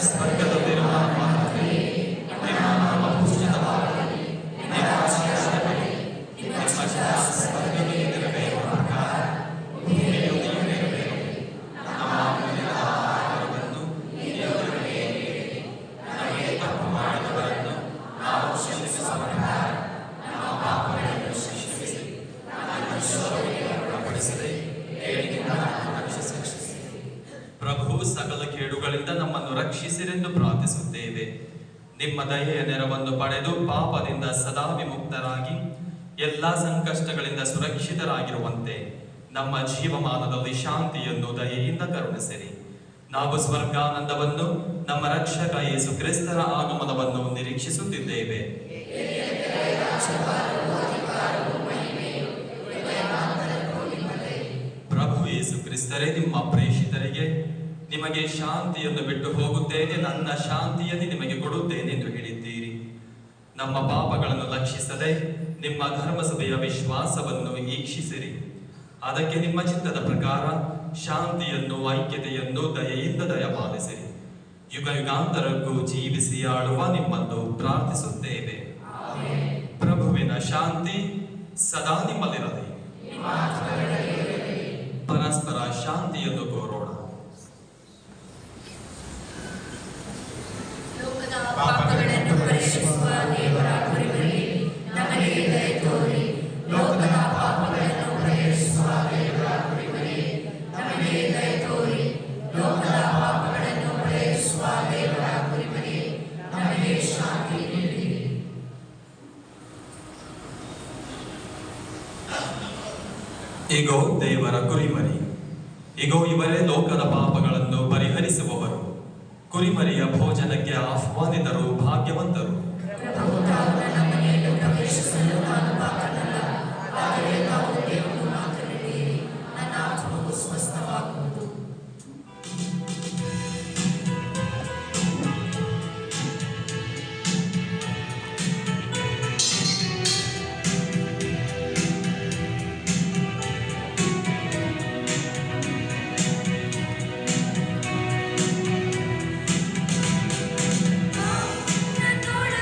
ಸ್ವರ್ಗದಲ್ಲಿರುವ ನಮ್ಮ ತಂದೆಯೇ, ನಿಮ್ಮ ನಾಮ ಪೂಜಿತವಾಗಲಿ, ನಿಮ್ಮ ರಾಜ್ಯವಾಗಲಿ, ನಿಮ್ಮ ಚಿತ್ತ ಸ್ವರ್ಗದಲ್ಲಿ ನೆರವೇರುವ ಪ್ರಕಾರ ಭೂಮಿಯಲ್ಲಿಯೂ ನೆರವೇರಲಿ. ನಮ್ಮ ಅಮೂಲ್ಯ ಆಹಾರವನ್ನು ಇಂದು ನಮಗೆ ನೀಡಿ, ನಮಗೆ ತಪ್ಪು ಮಾಡಿದವರನ್ನು ನಾವು ಕ್ಷಮಿಸುವ ಪ್ರಕಾರ ನಮ್ಮ ಪಾಪಗಳನ್ನು ಕ್ಷಮಿಸಿ, ನಮ್ಮನ್ನು ಶೋಧನೆಗೆ ಒಳಪಡಿಸದೆ ಕೇಡಿನಿಂದ ನಮ್ಮನ್ನು ರಕ್ಷಿಸಿ. ಪ್ರಭು ಸಕಲ ಕೇಡುಗಳಿಂದ ನಮ್ಮನ್ನು ರಕ್ಷಿಸಿರೆಂದು ಪ್ರಾರ್ಥಿಸುತ್ತೇವೆ. ನಿಮ್ಮ ದಯೆಯ ನೆರವನ್ನು ಪಡೆದು ಪಾಪದಿಂದ ಸದಾ ವಿಮುಕ್ತರಾಗಿ ಎಲ್ಲಾ ಸಂಕಷ್ಟಗಳಿಂದ ಸುರಕ್ಷಿತರಾಗಿರುವಂತೆ ನಮ್ಮ ಜೀವಮಾನದಲ್ಲಿ ಶಾಂತಿಯನ್ನು ದಯೆಯಿಂದ ಕರುಣಿಸಿರಿ. ನಾವು ಸ್ವರ್ಗಾನಂದವನ್ನು, ನಮ್ಮ ರಕ್ಷಕ ಯೇಸು ಕ್ರಿಸ್ತರ ಆಗಮನವನ್ನು ನಿರೀಕ್ಷಿಸುತ್ತಿದ್ದೇವೆ. ಪ್ರಭು ಯೇಸು ಕ್ರಿಸ್ತರೇ, ನಿಮ್ಮ ಪ್ರೇಷಿತರಿಗೆ ನಿಮಗೆ ಶಾಂತಿಯನ್ನು ಬಿಟ್ಟು ಹೋಗುತ್ತೇನೆ, ನನ್ನ ಶಾಂತಿಯನ್ನು ನಿಮಗೆ ಕೊಡುತ್ತೇನೆ ಎಂದು ಹೇಳಿದ್ದೀರಿ. ನಮ್ಮ ಪಾಪಗಳನ್ನು ಲಕ್ಷಿಸದೆ ನಿಮ್ಮ ಧರ್ಮಸಭೆಯ ವಿಶ್ವಾಸವನ್ನು ಈಕ್ಷಿಸಿರಿ. ಅದಕ್ಕೆ ನಿಮ್ಮ ಚಿತ್ತದ ಪ್ರಕಾರ ಶಾಂತಿಯನ್ನು, ಐಕ್ಯತೆಯನ್ನು ದಯೆಯಿಂದ ದಯಪಾಲಿಸಿರಿ. ಯುಗ ಯುಗಾಂತರಕ್ಕೂ ಜೀವಿಸಿ ಆಳುವ ನಿಮ್ಮನ್ನು ಪ್ರಾರ್ಥಿಸುತ್ತೇವೆ. ಪ್ರಭುವಿನ ಶಾಂತಿ ಸದಾ ನಿಮ್ಮಲ್ಲಿರಲಿ. ಪರಸ್ಪರ ಶಾಂತಿಯನ್ನು ಕೋರೋಣ. ಲೋಕದ ಪಾಪಗಳನ್ನು ಪರಿಹರಿಸುವ ದೇವರ ಕುರಿಮರಿ ನಮಗೆ ದಯೆ ತೋರಿ. ಲೋಕದ ಪಾಪಗಳನ್ನು ಪರಿಹರಿಸುವ ದೇವರ ಕುರಿಮರಿ ನಮಗೆ ದಯೆ ತೋರಿ. ಲೋಕದ ಪಾಪಗಳನ್ನು ಪರಿಹರಿಸುವ ದೇವರ ಕುರಿಮರಿ ನಮಗೆ ಶಾಂತಿ ನೀಡಿರಿ. ಇಗೋ ದೇವರ ಕುರಿಮರಿ, ಇಗೋ ಇವರೇ ಲೋಕದ ಪಾಪಗಳನ್ನು ಪರಿಹರಿಸುವವರು. ಕುರಿಮರಿಯ ಭೋಜನಕ್ಕೆ ಆಹ್ವಾನಿತರು ಭಾಗ್ಯವಂತರು. ಪ್ರಭು ತಾವು ನನ್ನ ಮನೆಯನ್ನು ಪ್ರವೇಶಿಸಲು ನಾನು ಪಾತ್ರನಲ್ಲ, ಆದರೆ ತಾವು ದೇವರು ಮಾತನಾಡಿರಿ, ನನ್ನ ಆತ್ಮವು ಸ್ವಸ್ಥವಾಗುವುದು. ನನ್ನೊಡನೆ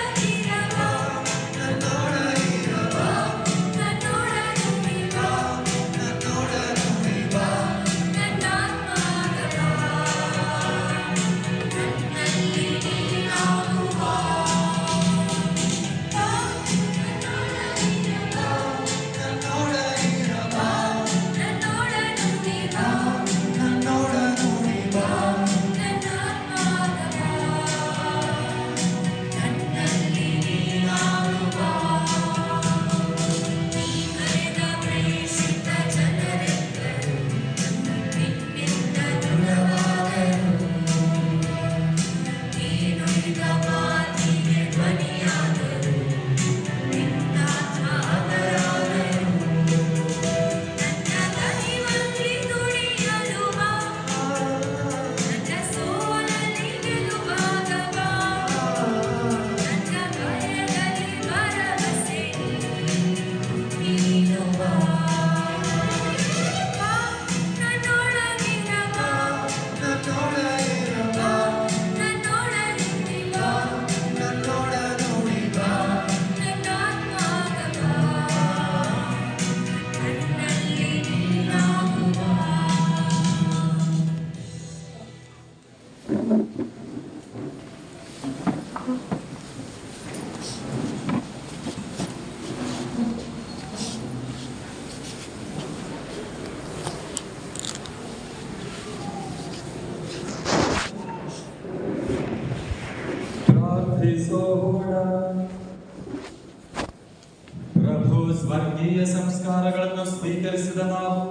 ಭಾರತೀಯ ಸಂಸ್ಕಾರಗಳನ್ನು ಸ್ವೀಕರಿಸಿದ ನಾವು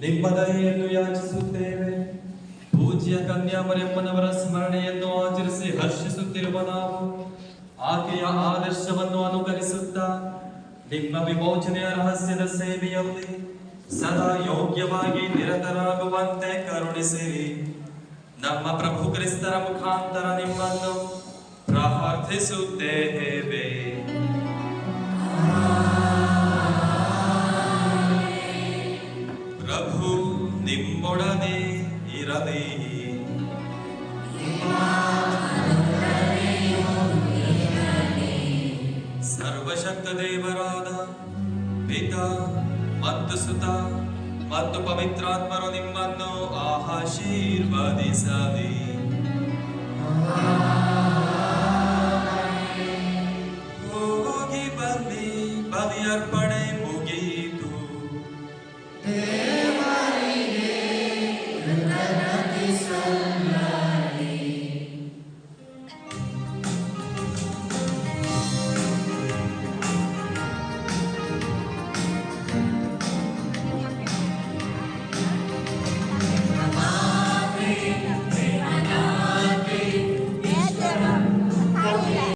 ನಿಮ್ಮ ದಯೆಯನ್ನು ಯಾಚಿಸುತ್ತೇವೆ. ಪೂಜ್ಯ ಕನ್ಯಾಮರಿಯಮ್ಮನವರ ಸ್ಮರಣೆಯನ್ನು ಆಚರಿಸಿ ಹರ್ಷಿಸುತ್ತಿರುವ ನಾವು ಆಕೆಯ ಆದರ್ಶವನ್ನು ಅನುಕರಿಸುತ್ತಾ ನಿಮ್ಮ ವಿಮೋಚನೆಯ ರಹಸ್ಯದ ಸೇವೆಯಲ್ಲಿ ಸದಾ ಯೋಗ್ಯವಾಗಿ ನಿರತರಾಗುವಂತೆ ಕರುಣಿಸಿರಿ. ನಮ್ಮ ಪ್ರಭು ಕ್ರಿಸ್ತರ ಮುಖಾಂತರ ನಿಮ್ಮನ್ನು ಪ್ರಾರ್ಥಿಸುತ್ತೇವೆ. ಪ್ರಭು ನಿಮ್ಮೊಡನೆ ಇರಲಿ. ಸರ್ವಶಕ್ತ ದೇವರಾದ ಪಿತಾ ಮತ್ತು ಸುತ ಮತ್ತು ಪವಿತ್ರಾತ್ಮರು ನಿಮ್ಮನ್ನು ಆಶೀರ್ವದಿಸಲಿ.